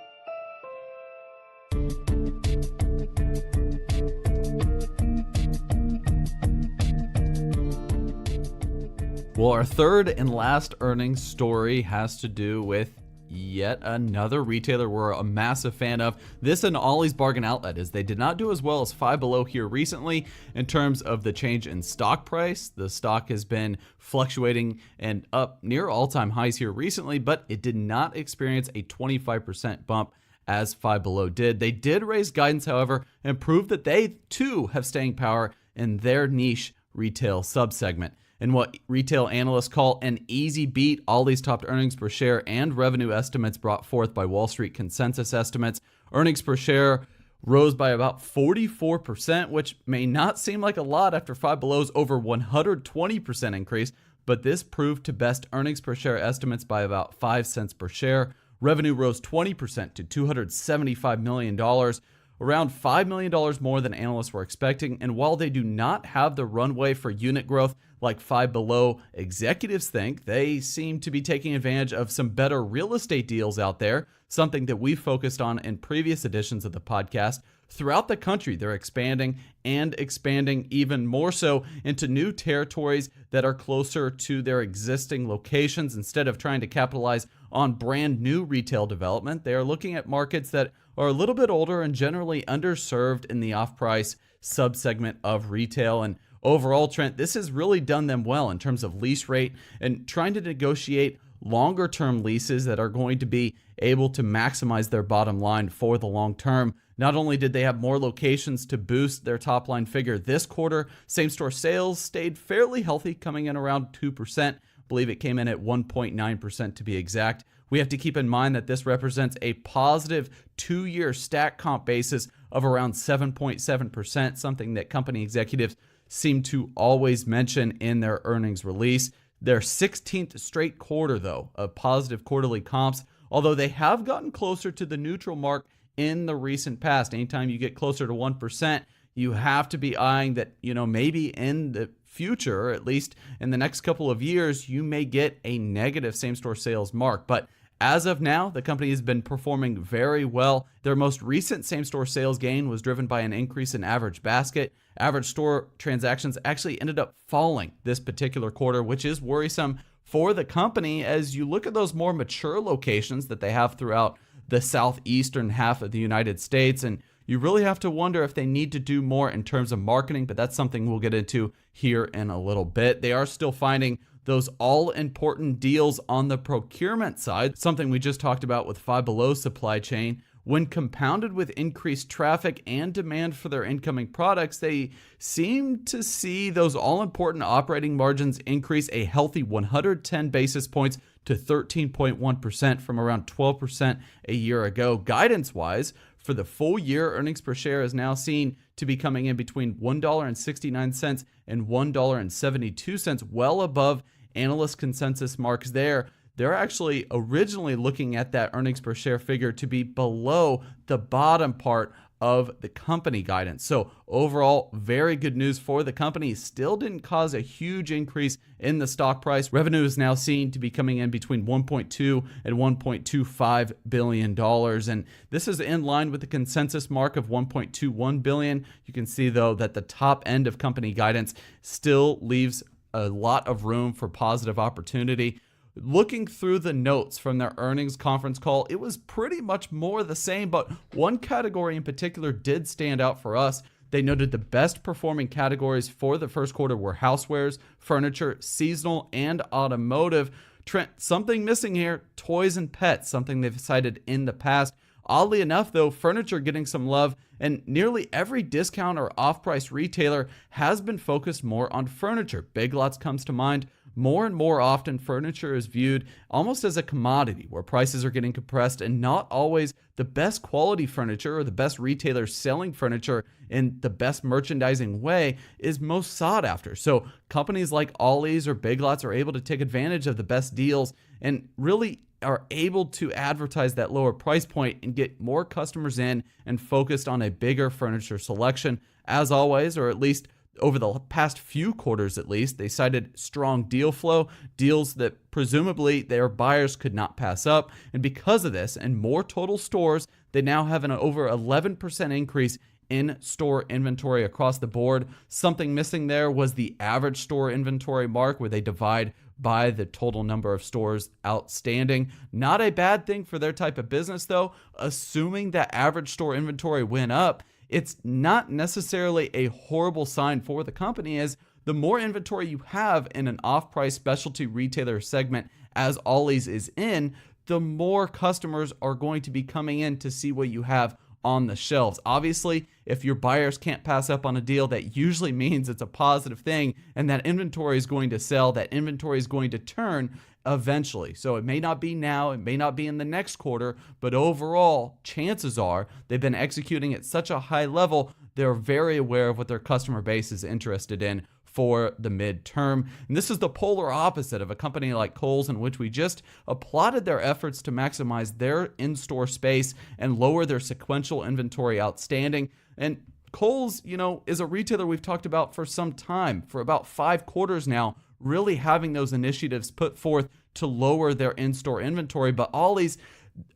Well, our third and last earnings story has to do with yet another retailer we're a massive fan of. This and Ollie's Bargain Outlet, as they did not do as well as Five Below here recently in terms of the change in stock price. The stock has been fluctuating and up near all-time highs here recently, but it did not experience a 25% bump as Five Below did. They did raise guidance, however, and prove that they too have staying power in their niche retail subsegment. In what retail analysts call an easy beat, Ollie's topped earnings per share and revenue estimates brought forth by Wall Street consensus estimates. Earnings per share rose by about 44%, which may not seem like a lot after Five Below's over 120% increase, but this proved to best earnings per share estimates by about 5 cents per share. Revenue rose 20% to $275 million, around $5 million more than analysts were expecting. And while they do not have the runway for unit growth like Five Below executives think, they seem to be taking advantage of some better real estate deals out there, something that we've focused on in previous editions of the podcast. throughout the country. They're expanding and expanding even more so into new territories that are closer to their existing locations. Instead of trying to capitalize on brand new retail development, they are looking at markets that are a little bit older and generally underserved in the off-price subsegment of retail. And overall, Trent, this has really done them well in terms of lease rate and trying to negotiate longer term leases that are going to be able to maximize their bottom line for the long term. Not only did they have more locations to boost their top line figure this quarter, same-store sales stayed fairly healthy, coming in around 2%. I believe it came in at 1.9% to be exact. We have to keep in mind that this represents a positive 2-year stack comp basis of around 7.7%, something that company executives seem to always mention in their earnings release. Their 16th straight quarter, though, of positive quarterly comps, although they have gotten closer to the neutral mark in the recent past. Anytime you get closer to 1%, you have to be eyeing that, maybe in the future, or at least in the next couple of years, you may get a negative same-store sales mark. But as of now, the company has been performing very well. Their most recent same-store sales gain was driven by an increase in average basket. Average store transactions actually ended up falling this particular quarter, which is worrisome for the company as you look at those more mature locations that they have throughout the southeastern half of the United States. And you really have to wonder if they need to do more in terms of marketing, but that's something we'll get into here in a little bit. They are still finding those all-important deals on the procurement side, something we just talked about with Five Below supply chain. When compounded with increased traffic and demand for their incoming products, they seem to see those all-important operating margins increase a healthy 110 basis points to 13.1% from around 12% a year ago. Guidance-wise, for the full year, earnings per share is now seen to be coming in between $1.69 and $1.72, well above analyst consensus marks there. They're actually originally looking at that earnings per share figure to be below the bottom part of the company guidance. So overall, very good news for the company. Still didn't cause a huge increase in the stock price. Revenue is now seen to be coming in between $1.2 and $1.25 billion. And this is in line with the consensus mark of $1.21 billion. You can see, though, that the top end of company guidance still leaves a lot of room for positive opportunity. Looking through the notes from their earnings conference call, it was pretty much more the same, but one category in particular did stand out for us. They noted the best performing categories for the first quarter were housewares, furniture, seasonal, and automotive. Trent, something missing here, toys and pets, something they've cited in the past. Oddly enough, though, furniture getting some love, and nearly every discount or off-price retailer has been focused more on furniture. Big Lots comes to mind. More and more often, furniture is viewed almost as a commodity where prices are getting compressed and not always the best quality furniture or the best retailer selling furniture in the best merchandising way is most sought after. So companies like Ollie's or Big Lots are able to take advantage of the best deals and really are able to advertise that lower price point and get more customers in and focused on a bigger furniture selection. As always, or at least over the past few quarters at least, they cited strong deal flow, deals that presumably their buyers could not pass up. And because of this and more total stores, they now have an over 11% increase in store inventory across the board. Something missing there was the average store inventory mark, where they divide by the total number of stores outstanding. Not a bad thing for their type of business, though. Assuming that average store inventory went up, it's not necessarily a horrible sign for the company, as the more inventory you have in an off-price specialty retailer segment, as Ollie's is in, the more customers are going to be coming in to see what you have on the shelves. Obviously, if your buyers can't pass up on a deal, that usually means it's a positive thing, and that inventory is going to sell, that inventory is going to turn eventually. So it may not be now, it may not be in the next quarter, but overall, chances are they've been executing at such a high level, they're very aware of what their customer base is interested in for the midterm. And this is the polar opposite of a company like Kohl's, in which we just applauded their efforts to maximize their in-store space and lower their sequential inventory outstanding. And Kohl's, is a retailer we've talked about for some time, for about 5 quarters now, really having those initiatives put forth to lower their in-store inventory. But Ollie's,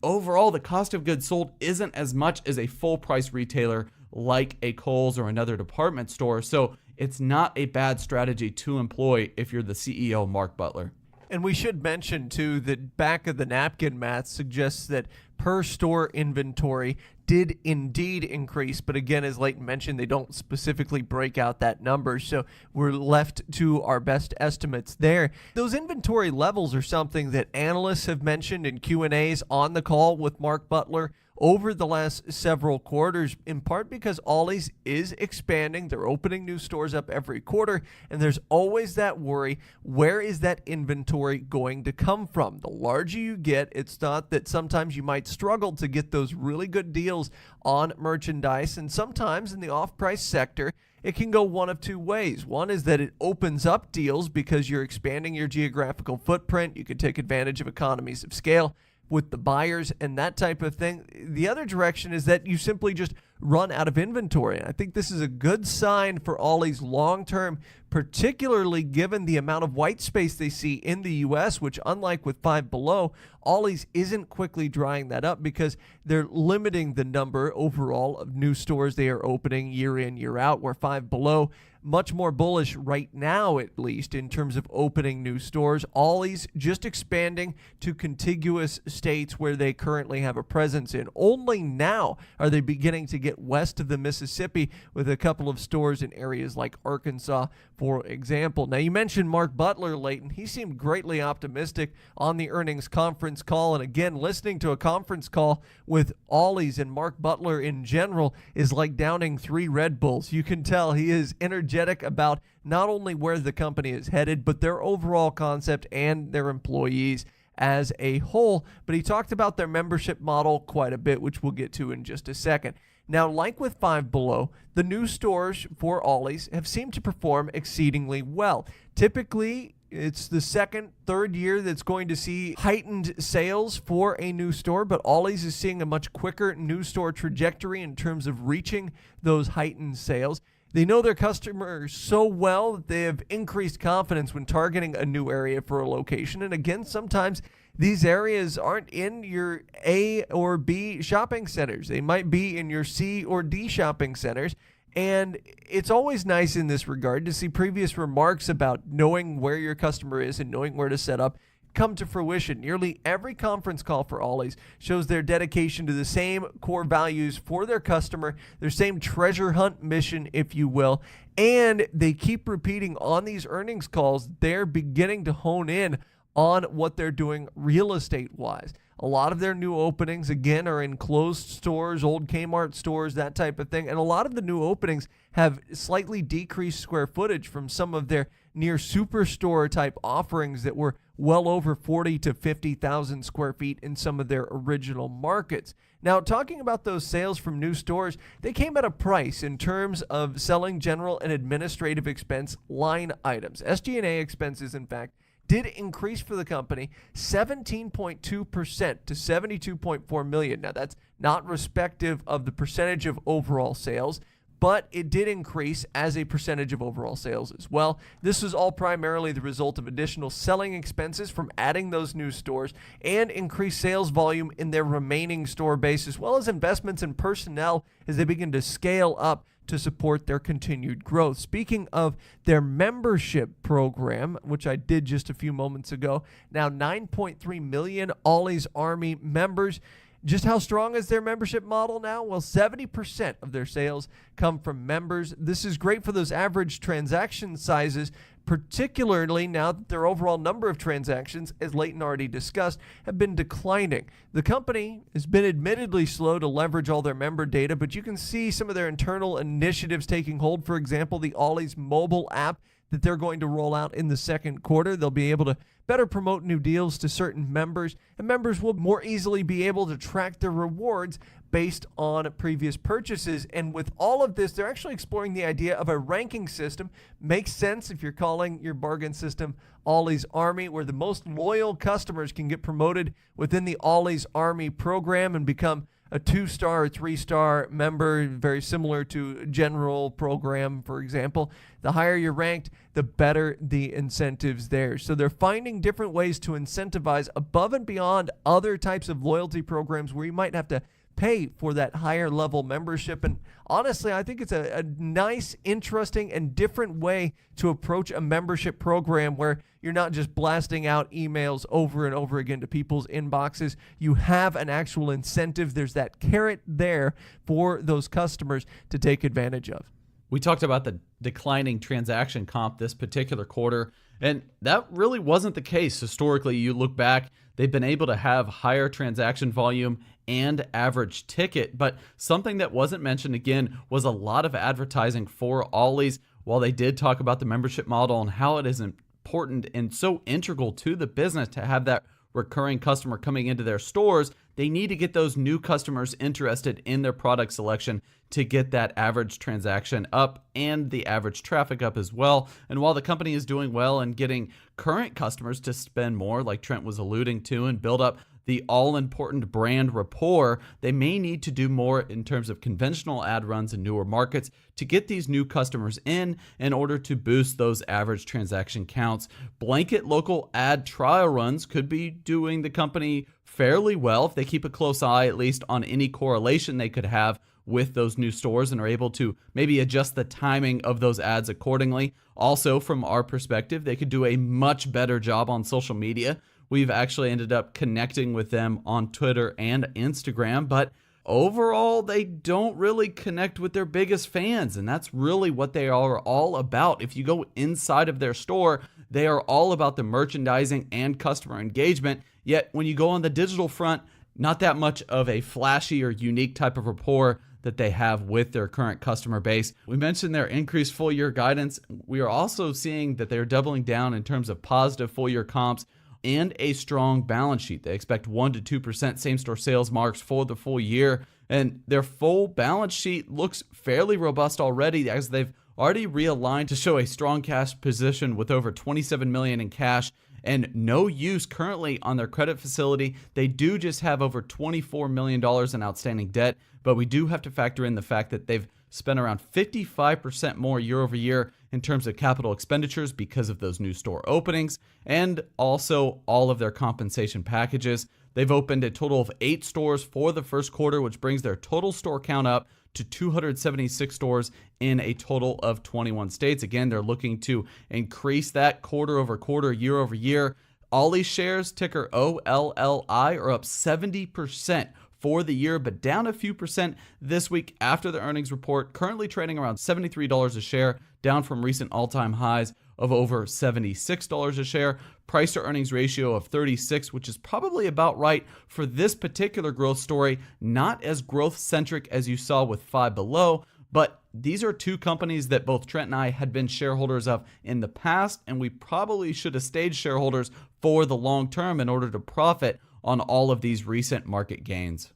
overall, the cost of goods sold isn't as much as a full-price retailer like a Kohl's or another department store. So it's not a bad strategy to employ if you're the CEO, Mark Butler. And we should mention, too, that back of the napkin math suggests that per store inventory did indeed increase. But again, as Leighton mentioned, they don't specifically break out that number. So we're left to our best estimates there. Those inventory levels are something that analysts have mentioned in Q&As on the call with Mark Butler over the last several quarters, in part because Ollie's is expanding. They're opening new stores up every quarter, and there's always that worry, where is that inventory going to come from? The larger you get, it's thought that sometimes you might struggle to get those really good deals on merchandise, and sometimes in the off-price sector, it can go one of two ways. One is that it opens up deals because you're expanding your geographical footprint. You can take advantage of economies of scale with the buyers and that type of thing. The other direction is that you simply just run out of inventory. And I think this is a good sign for Ollie's long-term, particularly given the amount of white space they see in the U.S., which unlike with Five Below, Ollie's isn't quickly drying that up because they're limiting the number overall of new stores they are opening year in, year out, where Five Below much more bullish right now, at least, in terms of opening new stores. Ollie's just expanding to contiguous states where they currently have a presence in. Only now are they beginning to get west of the Mississippi with a couple of stores in areas like Arkansas, for example. Now, you mentioned Mark Butler, Leighton. He seemed greatly optimistic on the earnings conference call. And again, listening to a conference call with Ollie's and Mark Butler in general is like downing 3 Red Bulls. You can tell he is energetic about not only where the company is headed, but their overall concept and their employees as a whole. But he talked about their membership model quite a bit, which we'll get to in just a second. Now, like with Five Below, the new stores for Ollie's have seemed to perform exceedingly well. Typically, it's the second, third year that's going to see heightened sales for a new store, but Ollie's is seeing a much quicker new store trajectory in terms of reaching those heightened sales. They know their customers so well that they have increased confidence when targeting a new area for a location. And again, sometimes these areas aren't in your A or B shopping centers. They might be in your C or D shopping centers. And it's always nice in this regard to see previous remarks about knowing where your customer is and knowing where to set up come to fruition. Nearly every conference call for Ollie's shows their dedication to the same core values for their customer, their same treasure hunt mission, if you will, and they keep repeating on these earnings calls they're beginning to hone in on what they're doing real estate-wise. A lot of their new openings, again, are in closed stores, old Kmart stores, that type of thing, and a lot of the new openings have slightly decreased square footage from some of their near superstore type offerings that were well over 40 to 50,000 square feet in some of their original markets. Now, talking about those sales from new stores, they came at a price in terms of selling general and administrative expense line items. SG&A expenses, in fact, did increase for the company 17.2% to $72.4 million. Now, that's not respective of the percentage of overall sales, but it did increase as a percentage of overall sales as well. This was all primarily the result of additional selling expenses from adding those new stores and increased sales volume in their remaining store base, as well as investments in personnel as they begin to scale up to support their continued growth. Speaking of their membership program, which I did just a few moments ago, now 9.3 million Ollie's Army members. Just how strong is their membership model now? Well, 70% of their sales come from members. This is great for those average transaction sizes, particularly now that their overall number of transactions, as Leighton already discussed, have been declining. The company has been admittedly slow to leverage all their member data, but you can see some of their internal initiatives taking hold. For example, the Ollie's mobile app that they're going to roll out in the second quarter. They'll be able to better promote new deals to certain members, and members will more easily be able to track their rewards based on previous purchases. And with all of this, they're actually exploring the idea of a ranking system. Makes sense if you're calling your bargain system Ollie's Army, where the most loyal customers can get promoted within the Ollie's Army program and become a 2-star or 3-star member, very similar to general program, for example. The higher you're ranked, the better the incentives there. So they're finding different ways to incentivize above and beyond other types of loyalty programs where you might have to pay for that higher level membership. And honestly, I think it's a nice, interesting, and different way to approach a membership program where you're not just blasting out emails over and over again to people's inboxes. You have an actual incentive. There's that carrot there for those customers to take advantage of. We talked about the declining transaction comp this particular quarter, and that really wasn't the case. Historically, you look back, they've been able to have higher transaction volume and average ticket, but something that wasn't mentioned again was a lot of advertising for Ollie's. While they did talk about the membership model and how it is important and so integral to the business to have that recurring customer coming into their stores, they need to get those new customers interested in their product selection to get that average transaction up and the average traffic up as well. And while the company is doing well and getting current customers to spend more, like Trent was alluding to, and build up the all-important brand rapport, they may need to do more in terms of conventional ad runs in newer markets to get these new customers in order to boost those average transaction counts. Blanket local ad trial runs could be doing the company fairly well if they keep a close eye at least on any correlation they could have with those new stores and are able to maybe adjust the timing of those ads accordingly. Also, from our perspective, they could do a much better job on social media. We've actually ended up connecting with them on Twitter and Instagram, but overall, they don't really connect with their biggest fans, and that's really what they are all about. If you go inside of their store, they are all about the merchandising and customer engagement, yet when you go on the digital front, not that much of a flashy or unique type of rapport that they have with their current customer base. We mentioned their increased full-year guidance. We are also seeing that they're doubling down in terms of positive full-year comps and a strong balance sheet. They expect 1% to 2% same-store sales marks for the full year, and their full balance sheet looks fairly robust already as they've already realigned to show a strong cash position with over $27 million in cash and no use currently on their credit facility. They do just have over $24 million in outstanding debt, but we do have to factor in the fact that they've spent around 55% more year over year in terms of capital expenditures because of those new store openings and also all of their compensation packages. They've opened a total of 8 stores for the first quarter, which brings their total store count up to 276 stores in a total of 21 states. Again, they're looking to increase that quarter over quarter, year over year. Ollie shares, ticker OLLI, are up 70% for the year, but down a few percent this week after the earnings report, currently trading around $73 a share, down from recent all-time highs of over $76 a share. Price to earnings ratio of 36, which is probably about right for this particular growth story. Not as growth centric as you saw with Five Below, but these are two companies that both Trent and I had been shareholders of in the past, and we probably should have stayed shareholders for the long term in order to profit on all of these recent market gains.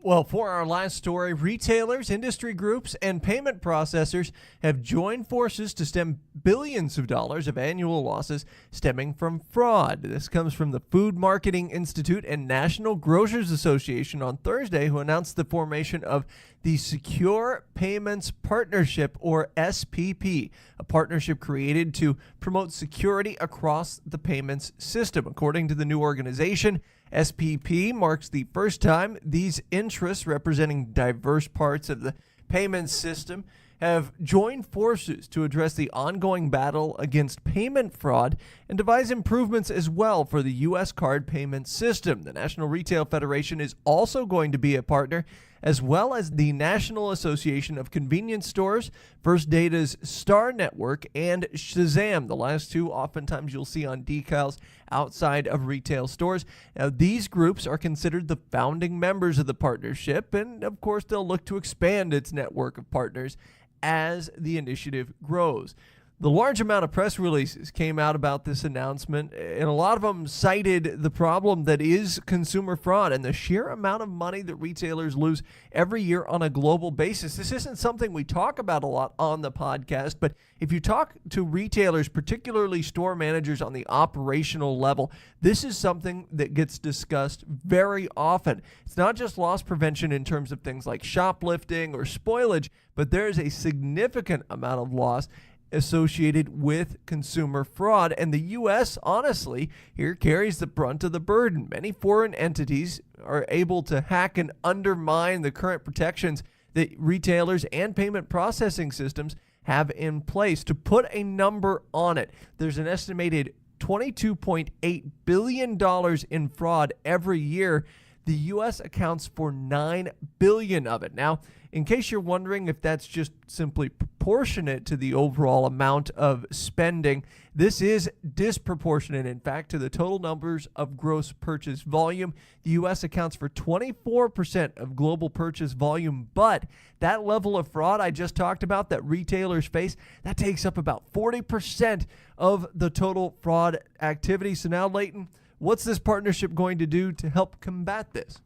Well, for our last story, retailers, industry groups, and payment processors have joined forces to stem billions of dollars of annual losses stemming from fraud. This comes from the Food Marketing Institute and National Grocers Association on Thursday, who announced the formation of the Secure Payments Partnership, or SPP, a partnership created to promote security across the payments system. According to the new organization, SPP marks the first time these interests, representing diverse parts of the payment system, have joined forces to address the ongoing battle against payment fraud and devise improvements as well for the U.S. card payment system. The National Retail Federation is also going to be a partner, as well as the National Association of Convenience Stores, First Data's Star Network, and Shazam. The last two oftentimes you'll see on decals outside of retail stores. Now, these groups are considered the founding members of the partnership, and of course they'll look to expand its network of partners as the initiative grows. The large amount of press releases came out about this announcement, and a lot of them cited the problem that is consumer fraud and the sheer amount of money that retailers lose every year on a global basis. This isn't something we talk about a lot on the podcast, but if you talk to retailers, particularly store managers on the operational level, this is something that gets discussed very often. It's not just loss prevention in terms of things like shoplifting or spoilage, but there is a significant amount of loss associated with consumer fraud. And the U.S., honestly, here carries the brunt of the burden. Many foreign entities are able to hack and undermine the current protections that retailers and payment processing systems have in place. To put a number on it, there's an estimated $22.8 billion in fraud every year. The U.S. accounts for $9 billion of it. Now, in case you're wondering if that's just simply proportionate to the overall amount of spending, this is disproportionate, in fact, to the total numbers of gross purchase volume. The U.S. accounts for 24% of global purchase volume, but that level of fraud I just talked about that retailers face, that takes up about 40% of the total fraud activity. So now, Leighton, what's this partnership going to do to help combat this?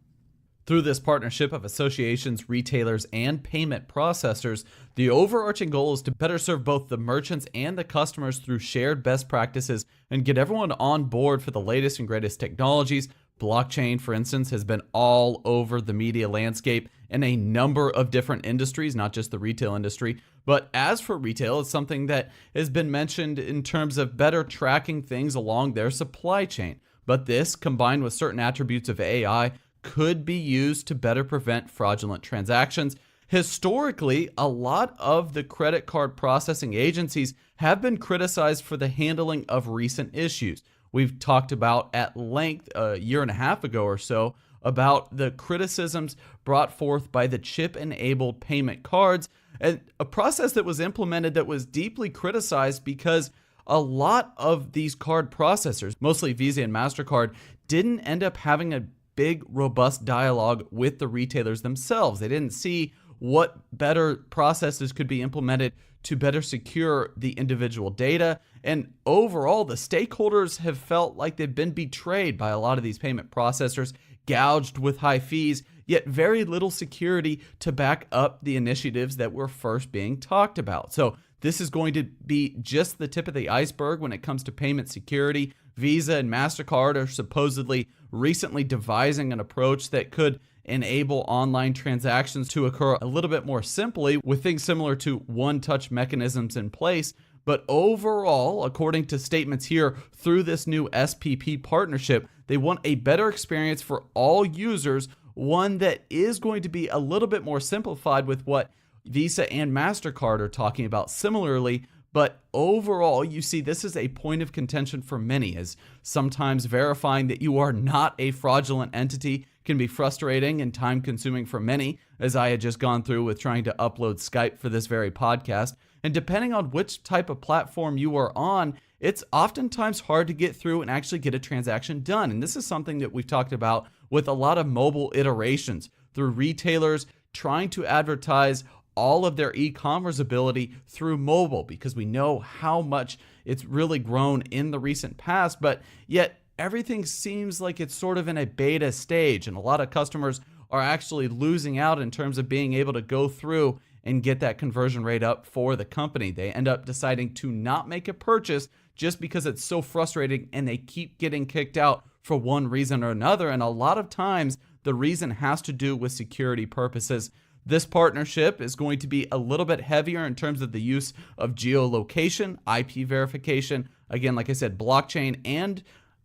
Through this partnership of associations, retailers, and payment processors, the overarching goal is to better serve both the merchants and the customers through shared best practices and get everyone on board for the latest and greatest technologies. Blockchain, for instance, has been all over the media landscape in a number of different industries, not just the retail industry. But as for retail, it's something that has been mentioned in terms of better tracking things along their supply chain. But this, combined with certain attributes of AI, could be used to better prevent fraudulent transactions. Historically, a lot of the credit card processing agencies have been criticized for the handling of recent issues. We've talked about at length a year and a half ago or so about the criticisms brought forth by the chip-enabled payment cards, and a process that was implemented that was deeply criticized because a lot of these card processors, mostly Visa and MasterCard, didn't end up having a big, robust dialogue with the retailers themselves. They didn't see what better processes could be implemented to better secure the individual data. And overall, the stakeholders have felt like they've been betrayed by a lot of these payment processors, gouged with high fees, yet very little security to back up the initiatives that were first being talked about. So this is going to be just the tip of the iceberg when it comes to payment security. Visa and MasterCard are supposedly recently devising an approach that could enable online transactions to occur a little bit more simply with things similar to one-touch mechanisms in place. But overall, according to statements here through this new SPP partnership, they want a better experience for all users, one that is going to be a little bit more simplified with what Visa and MasterCard are talking about similarly. But overall, you see, this is a point of contention for many, as sometimes verifying that you are not a fraudulent entity can be frustrating and time-consuming for many, as I had just gone through with trying to upload Skype for this very podcast. And depending on which type of platform you are on, it's oftentimes hard to get through and actually get a transaction done. And this is something that we've talked about with a lot of mobile iterations through retailers trying to advertise all of their e-commerce ability through mobile, because we know how much it's really grown in the recent past, but yet everything seems like it's sort of in a beta stage, and a lot of customers are actually losing out in terms of being able to go through and get that conversion rate up for the company. They end up deciding to not make a purchase just because it's so frustrating and they keep getting kicked out for one reason or another, and a lot of times the reason has to do with security purposes. This partnership is going to be a little bit heavier in terms of the use of geolocation, IP verification, again, like I said, blockchain, and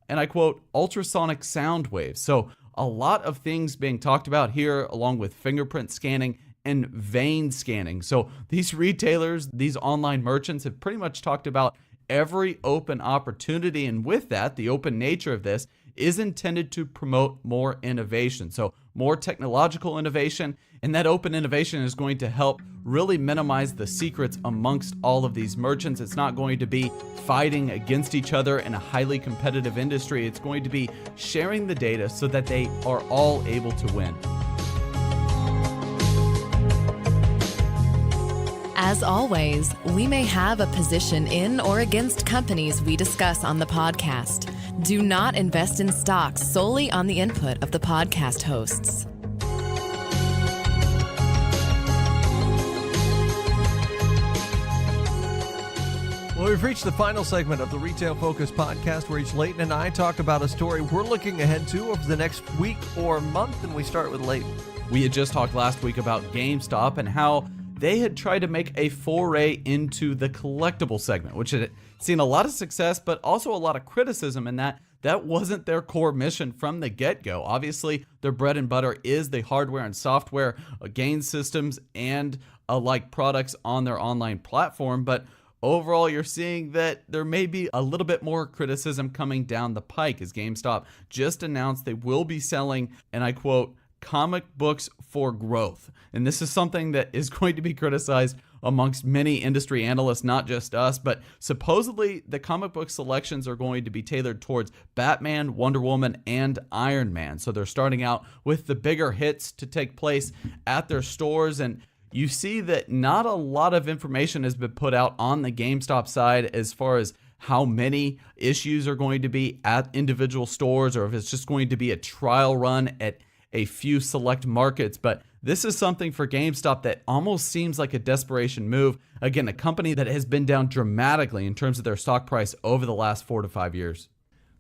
I quote, ultrasonic sound waves. So a lot of things being talked about here, along with fingerprint scanning and vein scanning. So these retailers, these online merchants have pretty much talked about every open opportunity. And with that, the open nature of this is intended to promote more innovation. So more technological innovation, and that open innovation is going to help really minimize the secrets amongst all of these merchants. It's not going to be fighting against each other in a highly competitive industry. It's going to be sharing the data so that they are all able to win. As always, we may have a position in or against companies we discuss on the podcast. Do not invest in stocks solely on the input of the podcast hosts. Well, we've reached the final segment of the Retail Focus podcast, where each Leighton and I talk about a story we're looking ahead to over the next week or month, and we start with Leighton. We had just talked last week about GameStop and how they had tried to make a foray into the collectible segment, which had seen a lot of success, but also a lot of criticism in that wasn't their core mission from the get-go. Obviously, their bread and butter is the hardware and software, game systems, and alike products on their online platform, but overall, you're seeing that there may be a little bit more criticism coming down the pike as GameStop just announced they will be selling, and I quote, comic books for growth. And this is something that is going to be criticized amongst many industry analysts, not just us, but supposedly the comic book selections are going to be tailored towards Batman, Wonder Woman, and Iron Man. So they're starting out with the bigger hits to take place at their stores, and you see that not a lot of information has been put out on the GameStop side as far as how many issues are going to be at individual stores, or if it's just going to be a trial run at a few select markets. But this is something for GameStop that almost seems like a desperation move. Again, a company that has been down dramatically in terms of their stock price over the last 4 to 5 years.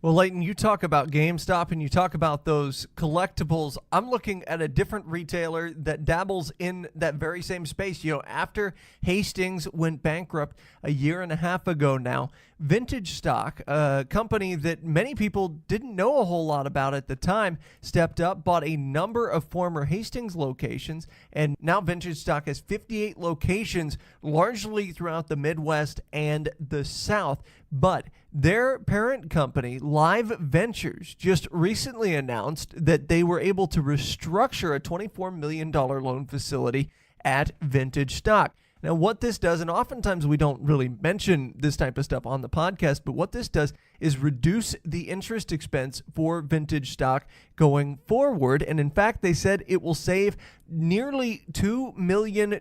Well, Leighton, you talk about GameStop and you talk about those collectibles. I'm looking at a different retailer that dabbles in that very same space. You know, after Hastings went bankrupt a year and a half ago now, Vintage Stock, a company that many people didn't know a whole lot about at the time, stepped up, bought a number of former Hastings locations, and now Vintage Stock has 58 locations, largely throughout the Midwest and the South. But their parent company, Live Ventures, just recently announced that they were able to restructure a $24 million loan facility at Vintage Stock. Now, what this does, and oftentimes we don't really mention this type of stuff on the podcast, but what this does is reduce the interest expense for Vintage Stock going forward. And in fact, they said it will save nearly $2 million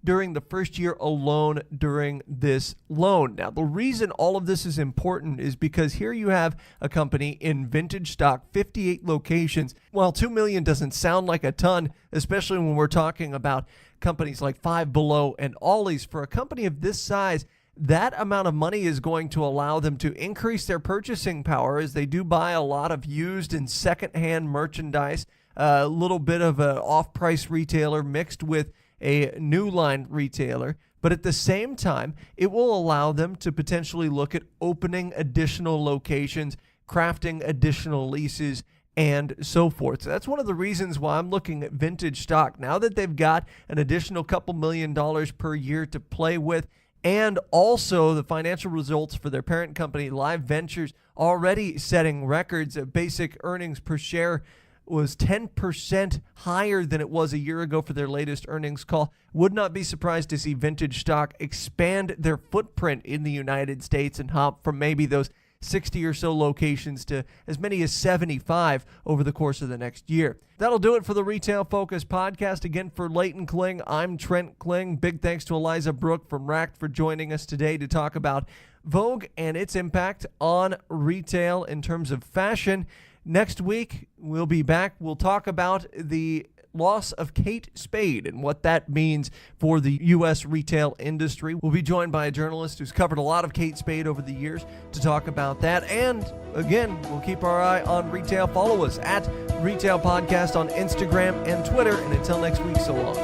during the first year alone during this loan. Now, the reason all of this is important is because here you have a company in Vintage Stock, 58 locations. While $2 million doesn't sound like a ton, especially when we're talking about companies like Five Below and Ollie's, for a company of this size, that amount of money is going to allow them to increase their purchasing power as they do buy a lot of used and secondhand merchandise, a little bit of an off-price retailer mixed with a new line retailer. But at the same time, it will allow them to potentially look at opening additional locations, crafting additional leases, and so forth. So that's one of the reasons why I'm looking at Vintage Stock. Now that they've got an additional couple $1 million per year to play with, and also the financial results for their parent company, Live Ventures, already setting records. Basic earnings per share was 10% higher than it was a year ago for their latest earnings call. Would not be surprised to see Vintage Stock expand their footprint in the United States and hop from maybe those 60 or so locations to as many as 75 over the course of the next year. That'll do it for the Retail Focus podcast. Again, for Leighton Kling, I'm Trent Kling. Big thanks to Eliza Brooke from Racked for joining us today to talk about Vogue and its impact on retail in terms of fashion. Next week, we'll be back. We'll talk about the loss of Kate Spade and what that means for the U.S. retail industry. We'll be joined by a journalist who's covered a lot of Kate Spade over the years to talk about that. And again, we'll keep our eye on retail. Follow us at Retail Podcast on Instagram and Twitter. And until next week, so long.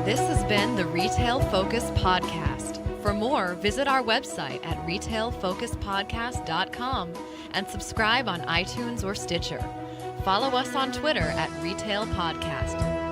This has been the Retail Focus Podcast. For more, visit our website at retailfocuspodcast.com and subscribe on iTunes or Stitcher. Follow us on Twitter at Retail Podcast.